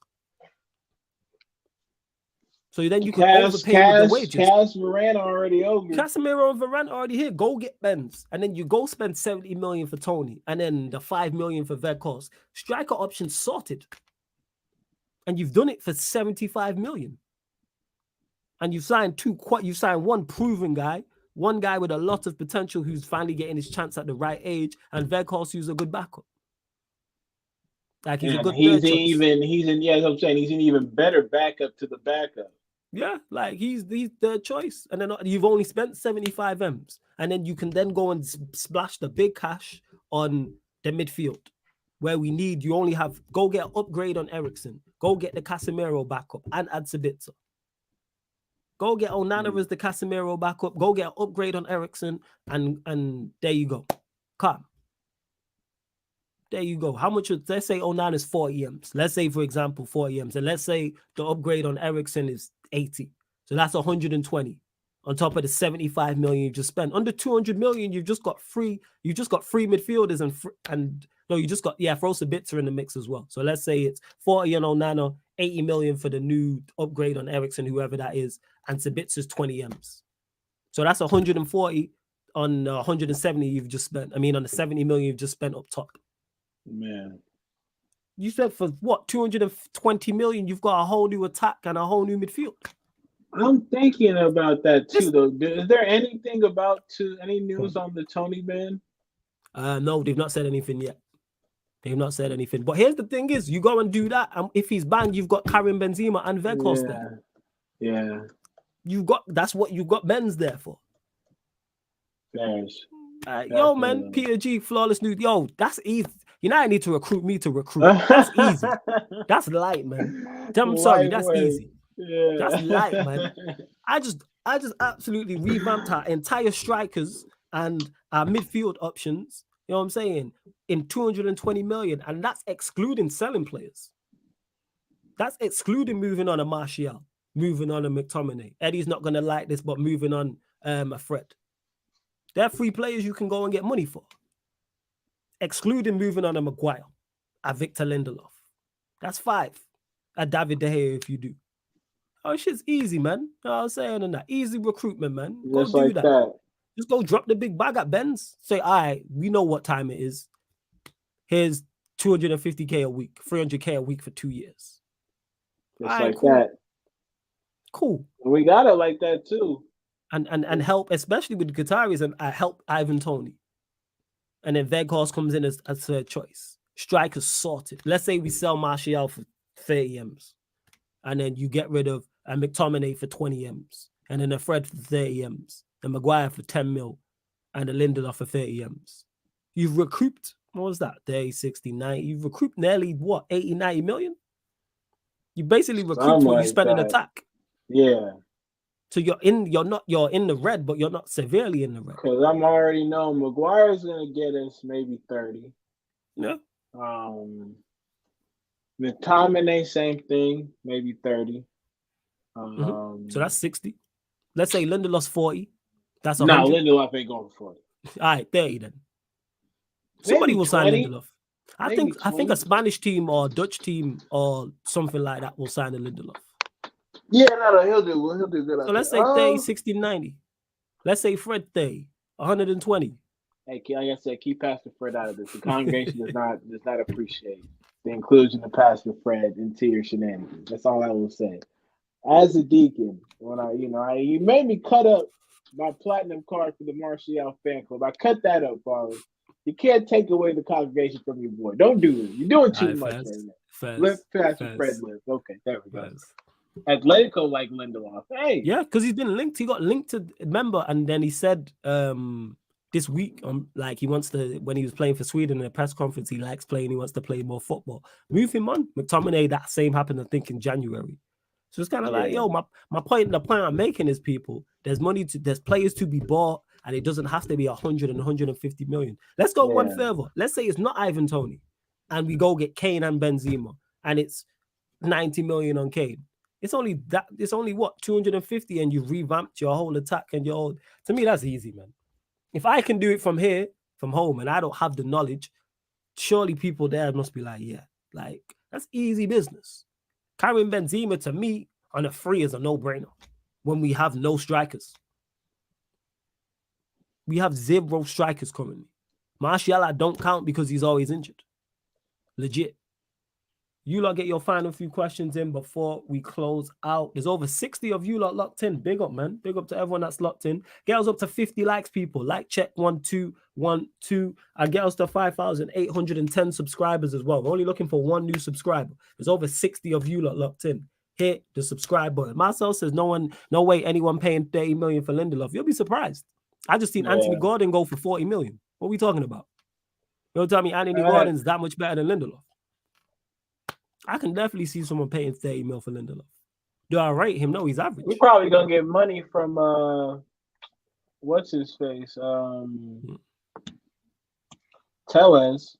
So then you can overpay with the wages. Casemiro already over. Casemiro and Varane already here. Go get Benz. And then you go spend 70 million for Tony. And then the 5 million for Weghorst. Striker option sorted. And you've done it for 75 million. And you signed one proven guy, one guy with a lot of potential who's finally getting his chance at the right age, and Weghorst, who's a good backup. Like he's a good third choice. That's what I'm saying. He's an even better backup to the backup. Yeah, like he's third choice. And then you've only spent 75 M's. And then you can then go and splash the big cash on the midfield. Where we need, you only have, go get an upgrade on Eriksen. Go get the Casemiro backup and add Sabitzer. Go get Onana as the Casemiro backup. Go get an upgrade on Eriksen, and there you go. Come. There you go. How much? Let's say Onana is 40 M's. Let's say, for example, 40 M's. And let's say the upgrade on Eriksen is 80. So that's 120 on top of the 75 million you've just spent. Under 200 million, you've just got free midfielders and you just got, throw Sabitzer in the mix as well. So let's say it's 40 on Onana, 80 million for the new upgrade on Eriksen, whoever that is, and Sabitzer's 20 M's. So that's 140 on 170 you've just spent. I mean, on the 70 million you've just spent up top. Man. You said for what, 220 million, you've got a whole new attack and a whole new midfield. I'm thinking about that too, though. Is there anything any news on the Tony ban? No, they've not said anything yet. They've not said anything. But here's the thing is, you go and do that, and if he's banned, you've got Karim Benzema and Weghorst there. Yeah. That's what you got Benz there for. Thanks. Yo, man, Peter G, flawless news. Yo, that's easy. You know, I need to recruit me to recruit. That's easy. That's light, man. I'm sorry, that's easy. Yeah. That's light, man. I just absolutely revamped our entire strikers and our midfield options. You know what I'm saying? In 220 million, and that's excluding selling players. That's excluding moving on a Martial, moving on a McTominay. Eddie's not gonna like this, but moving on a Fred. They're free players you can go and get money for. Excluding moving on a Maguire, a Victor Lindelof. That's 5. A David De Gea if you do. Oh, shit's easy, man. You know what I'm saying? And that easy recruitment, man. Go just do like that. Just go drop the big bag at Ben's. Say, all right, we know what time it is. Here's 250K a week, 300K a week for 2 years. Just right, like cool. That. Cool. We got it like that too. And help, especially with the Qataris, and help Ivan Toney. And then Weghorst comes in as third choice. Strikers sorted. Let's say we sell Martial for 30 M's. And then you get rid of a McTominay for 20 M's. And then a Fred for 30 M's. And Maguire for 10 mil. And a Lindelof for 30 M's. You've recouped, what was that? 30, 60, 90. You've recouped nearly, 80, 90 million? You basically recouped what you spent in attack. Yeah. So you're in the red, but you're not severely in the red. Because I'm already know Maguire's gonna get us maybe 30. Yeah. McTominay, same thing, maybe 30. So that's 60. Let's say Lindelof's 40. That's 100. No, Lindelof ain't going for 40. All right, 30 then. Somebody will sign Lindelof. I think a Spanish team or Dutch team or something like that will sign a Lindelof. Yeah, no, he'll do good. So let's say 30, 60, 90. Let's say Fred 30, 120. Hey, like I said, keep Pastor Fred out of this. The congregation does not appreciate the inclusion of Pastor Fred into your shenanigans. That's all I will say. As a deacon, when you made me cut up my platinum card for the Martial fan club. I cut that up, Father. You can't take away the congregation from your boy. Don't do it. You're doing too much right now. Let Pastor Fred live. Okay, there we go. Atletico like Lindelof. Hey. Yeah, because he's been linked. He got linked to member, and then he said this week, like he wants to, when he was playing for Sweden in a press conference, he likes playing, he wants to play more football. Move him on. McTominay, that same happened, I think, in January. So it's kind of like, yo, the point I'm making is, people, there's players to be bought, and it doesn't have to be 100 and 150 million. Let's go one further. Let's say it's not Ivan Toney, and we go get Kane and Benzema, and it's 90 million on Kane. It's only 250, and you've revamped your whole attack and your whole. To me, that's easy, man. If I can do it from here, from home, and I don't have the knowledge, surely people there must be like, yeah, like that's easy business. Karim Benzema, to me, on a free is a no-brainer when we have no strikers. We have 0 strikers currently. Martial, I don't count because he's always injured. Legit. You lot get your final few questions in before we close out. There's over 60 of you lot locked in. Big up, man. Big up to everyone that's locked in. Get us up to 50 likes, people. Like check 1, 2, 1, 2. And get us to 5,810 subscribers as well. We're only looking for one new subscriber. There's over 60 of you lot locked in. Hit the subscribe button. Marcel says no way anyone paying 30 million for Lindelof. You'll be surprised. I just seen Anthony Gordon go for 40 million. What are we talking about? You'll tell me Anthony Gordon's that much better than Lindelof. I can definitely see someone paying 30 mil for Lindelof. Do I rate him? No, he's average. We're probably gonna get money from what's his face? Tellez.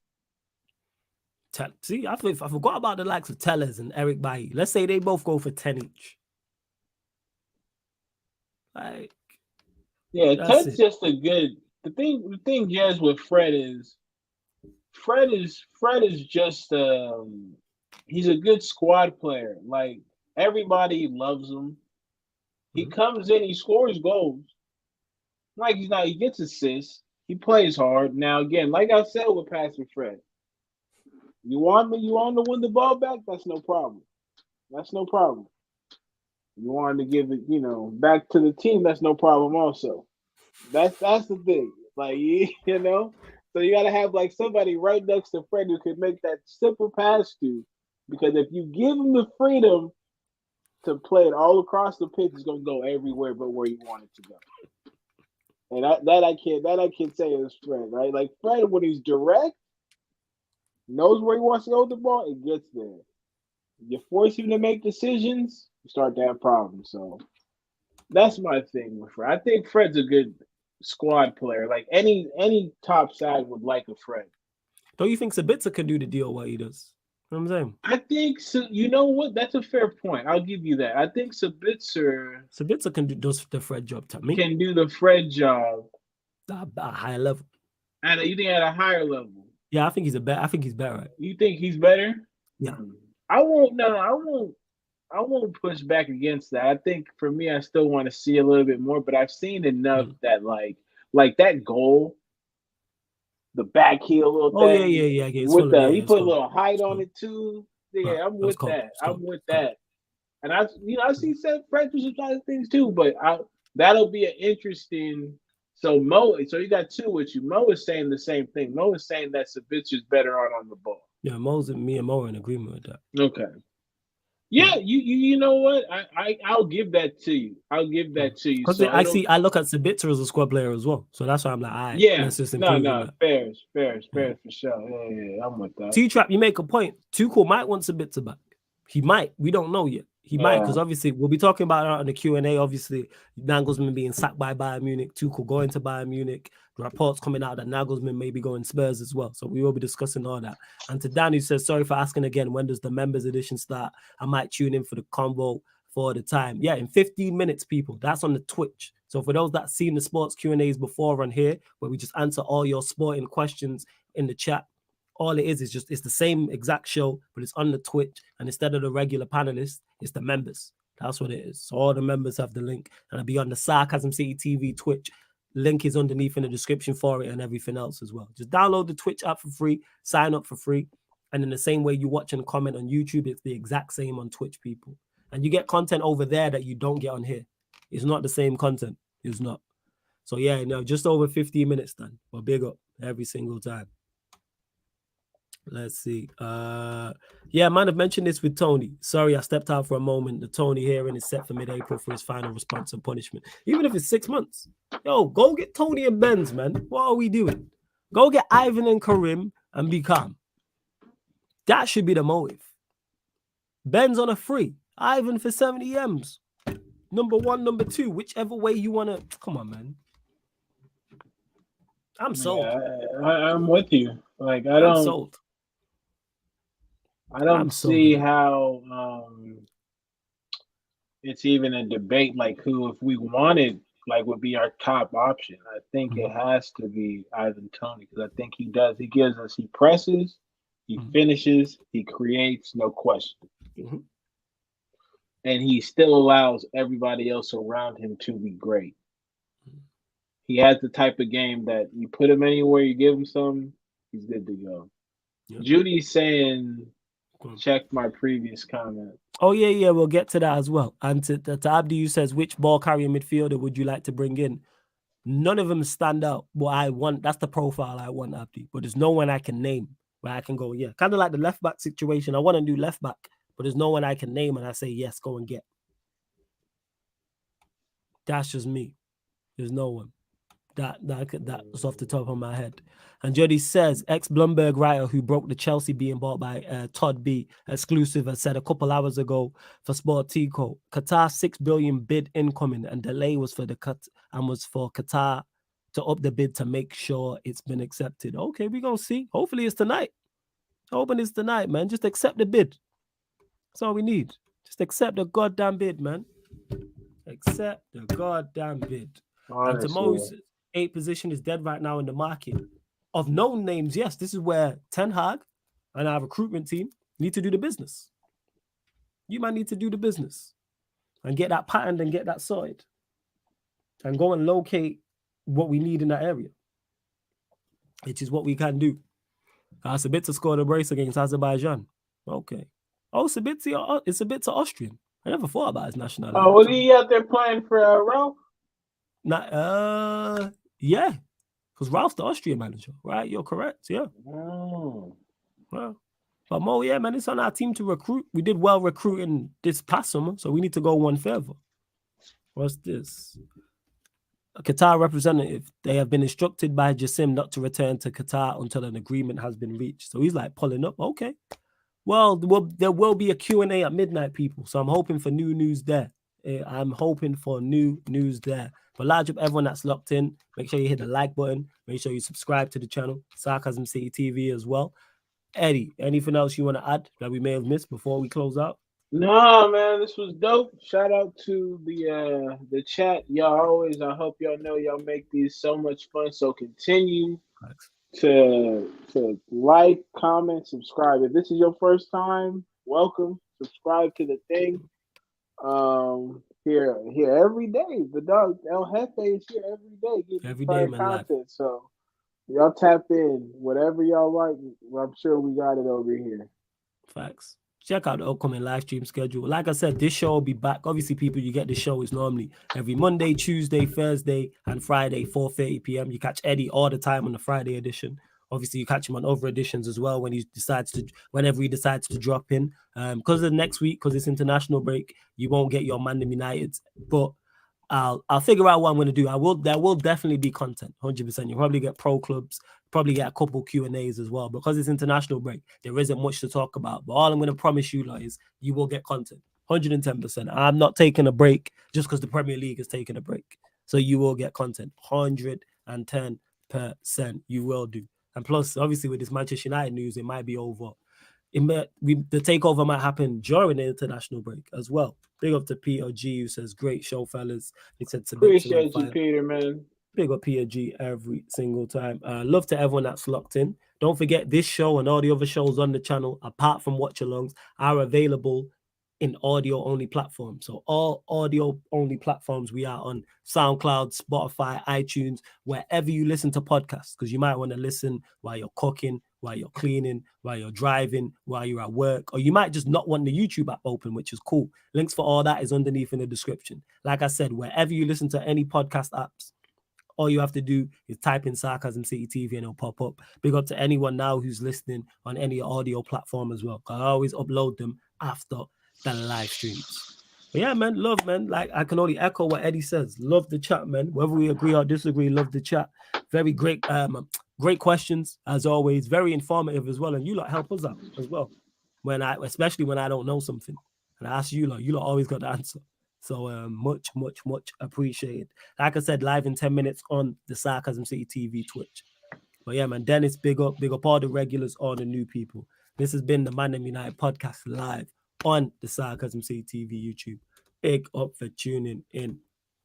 See, I forgot about the likes of Tellez and Eric Bailly. Let's say they both go for 10 each. Like, yeah, Ted's just a good. The thing, Jez, with Fred is just he's a good squad player. Like, everybody loves him. He comes in, he scores goals. Like, he gets assists. He plays hard. Now, again, like I said with Pastor Fred, you want to win the ball back? That's no problem. That's no problem. You want to give it, back to the team? That's no problem also. That's the thing. Like, so you got to have, like, somebody right next to Fred who can make that simple pass to. Because if you give him the freedom to play it all across the pitch, it's going to go everywhere but where you want it to go. And that I can't say is Fred, right? Like, Fred, when he's direct, knows where he wants to go with the ball, it gets there. You force him to make decisions, you start to have problems. So that's my thing with Fred. I think Fred's a good squad player. Like, any top side would like a Fred. Don't you think Sabitzer can do the deal what he does? You know what I'm saying? I think so. You know what? That's a fair point. I'll give you that. I think Sabitzer can do the Fred job to me. Can do the Fred job at a higher level. You think at a higher level? Yeah, I think he's better. You think he's better? Yeah. I won't push back against that. I think for me, I still want to see a little bit more, but I've seen enough that like that goal, the back heel little thing. Oh yeah. He put a little height on it too. Yeah, I'm with that. I'm with that. And I see Fred do some other things too, but that'll be an interesting. So you got two with you. Mo is saying the same thing. Mo is saying that Savitzer's better on the ball. Yeah, me and Mo are in agreement with that. Okay. Yeah, you know what? I'll give that to you. Because I look at Sabitzer as a squad player as well. So that's why I'm like, all right, let's just improve that. Fair for sure. Yeah, I'm with that. T-Trap, you make a point. Tuchel might want Sabitzer back. He might. We don't know yet. He might, because obviously we'll be talking about it on the Q&A. Obviously, Nagelsmann being sacked by Bayern Munich, Tuchel going to Bayern Munich. The reports coming out that Nagelsmann may be going Spurs as well. So we will be discussing all that. And to Dan, who says, sorry for asking again, when does the members edition start? I might tune in for the convo for the time. Yeah, in 15 minutes, people. That's on the Twitch. So for those that seen the sports Q&As before on here, where we just answer all your sporting questions in the chat, all it is it's the same exact show, but it's on the Twitch. And instead of the regular panelists, it's the members. That's what it is. So all the members have the link. And it'll be on the Sarcasm City TV Twitch. Link is underneath in the description for it and everything else as well. Just download the Twitch app for free. Sign up for free. And in the same way you watch and comment on YouTube, it's the exact same on Twitch, people. And you get content over there that you don't get on here. It's not the same content. It's not. So yeah, just over 15 minutes done. But big up every single time. Let's see. Yeah, man, I've mentioned this with Tony. Sorry, I stepped out for a moment. The Tony hearing is set for mid-April for his final response and punishment. Even if it's 6 months. Yo, go get Tony and Benz, man. What are we doing? Go get Ivan and Karim and be calm. That should be the motive. Benz on a free. Ivan for 70 M's. Number 1, number 2, whichever way you want to. Come on, man. I'm sold. Yeah, I'm with you. Like, I'm sold. I don't see how it's even a debate, like who, if we wanted, like, would be our top option. I think it has to be Ivan Toney, because I think he gives us, he presses, he finishes, he creates, no question. And he still allows everybody else around him to be great. He has the type of game that you put him anywhere, you give him something, he's good to go. Judy's saying check my previous comment. Oh, yeah, we'll get to that as well. And to Abdi, who says, which ball carrying midfielder would you like to bring in? None of them stand out. What I want, that's the profile I want, Abdi. But there's no one I can name where I can go, yeah. Kind of like the left back situation. I want a new left back, but there's no one I can name and I say, yes, go and get. That's just me. There's no one. That's off the top of my head. And Jody says, ex-Bloomberg writer who broke the Chelsea being bought by Todd B exclusive has said a couple hours ago for Sportico, Qatar 6 billion bid incoming and delay was for Qatar to up the bid to make sure it's been accepted. Okay, we're gonna see. Hopefully it's tonight. Hoping it's tonight, man. Just accept the bid. That's all we need. Just accept the goddamn bid, man. Accept the goddamn bid. Honestly. And Tomo's 8th position is dead right now in the market. Of known names, yes, this is where Ten Hag and our recruitment team need to do the business. You might need to do the business and get that patterned and get that sorted and go and locate what we need in that area, which is what we can do. Sabitzer scored a brace against Azerbaijan. Okay. Oh, Sabitzer, it's a bit to Austrian. I never thought about his nationality. Oh, was he out there playing for Ralph? Yeah. Because Ralph's the Austrian manager, right? You're correct, yeah. Oh. Well, but Mo, yeah, man, it's on our team to recruit. We did well recruiting this past summer, so we need to go one further. What's this? A Qatar representative, they have been instructed by Jassim not to return to Qatar until an agreement has been reached. So he's like pulling up, okay. Well, there will be a Q&A at midnight, people. So I'm hoping for new news there. I'm hoping for new news there. But large up everyone that's locked in. Make sure you hit the like button. Make sure you subscribe to the channel, Sarcasm City TV as well. Eddie, anything else you want to add that we may have missed before we close out? No, man, this was dope. Shout out to the chat. Y'all I hope y'all know y'all make these so much fun. So continue to like, comment, subscribe. If this is your first time, welcome. Subscribe to the thing. Here every day. The dog El Jefe is here every day getting every day, man, content. live. So y'all tap in. Whatever y'all like, I'm sure we got it over here. Facts. Check out the upcoming live stream schedule. Like I said, this show will be back. Obviously, people, you get the show is normally every Monday, Tuesday, Thursday, and Friday, 4:30 p.m. You catch Eddie all the time on the Friday edition. Obviously, you catch him on other editions as well whenever he decides to drop in. Because of next week, because it's international break, you won't get your ManDem United. But I'll figure out what I'm going to do. There will definitely be content, 100%. You'll probably get pro clubs, probably get a couple Q&As as well. Because it's international break, there isn't much to talk about. But all I'm going to promise you, lot, is you will get content, 110%. I'm not taking a break just because the Premier League is taking a break. So you will get content, 110%. You will do. And plus, obviously, with this Manchester United news, it might be over. The takeover might happen during the international break as well. Big up to Peter G, who says, great show, fellas. He said, appreciate you, Peter, man. Big up Peter G every single time. Love to everyone that's locked in. Don't forget, this show and all the other shows on the channel, apart from watch-alongs, are available in audio-only platforms. So all audio-only platforms, we are on SoundCloud, Spotify, iTunes, wherever you listen to podcasts, because you might want to listen while you're cooking, while you're cleaning, while you're driving, while you're at work, or you might just not want the YouTube app open, which is cool. Links for all that is underneath in the description. Like I said, wherever you listen to any podcast apps, all you have to do is type in Sarcasm City TV and it'll pop up. Big up to anyone now who's listening on any audio platform as well. I always upload them after the live streams. But yeah, man, love, man. Like, I can only echo what Eddie says. Love the chat, man. Whether we agree or disagree, love the chat. Very great, great questions, as always. Very informative as well. And you lot help us out as well. Especially when I don't know something. And I ask you lot always got the answer. So much appreciated. Like I said, live in 10 minutes on the Sarcasm City TV Twitch. But yeah, man, Dennis, big up all the regulars, all the new people. This has been the ManDem United podcast live on the Sarcasm City TV YouTube. Big up for tuning in.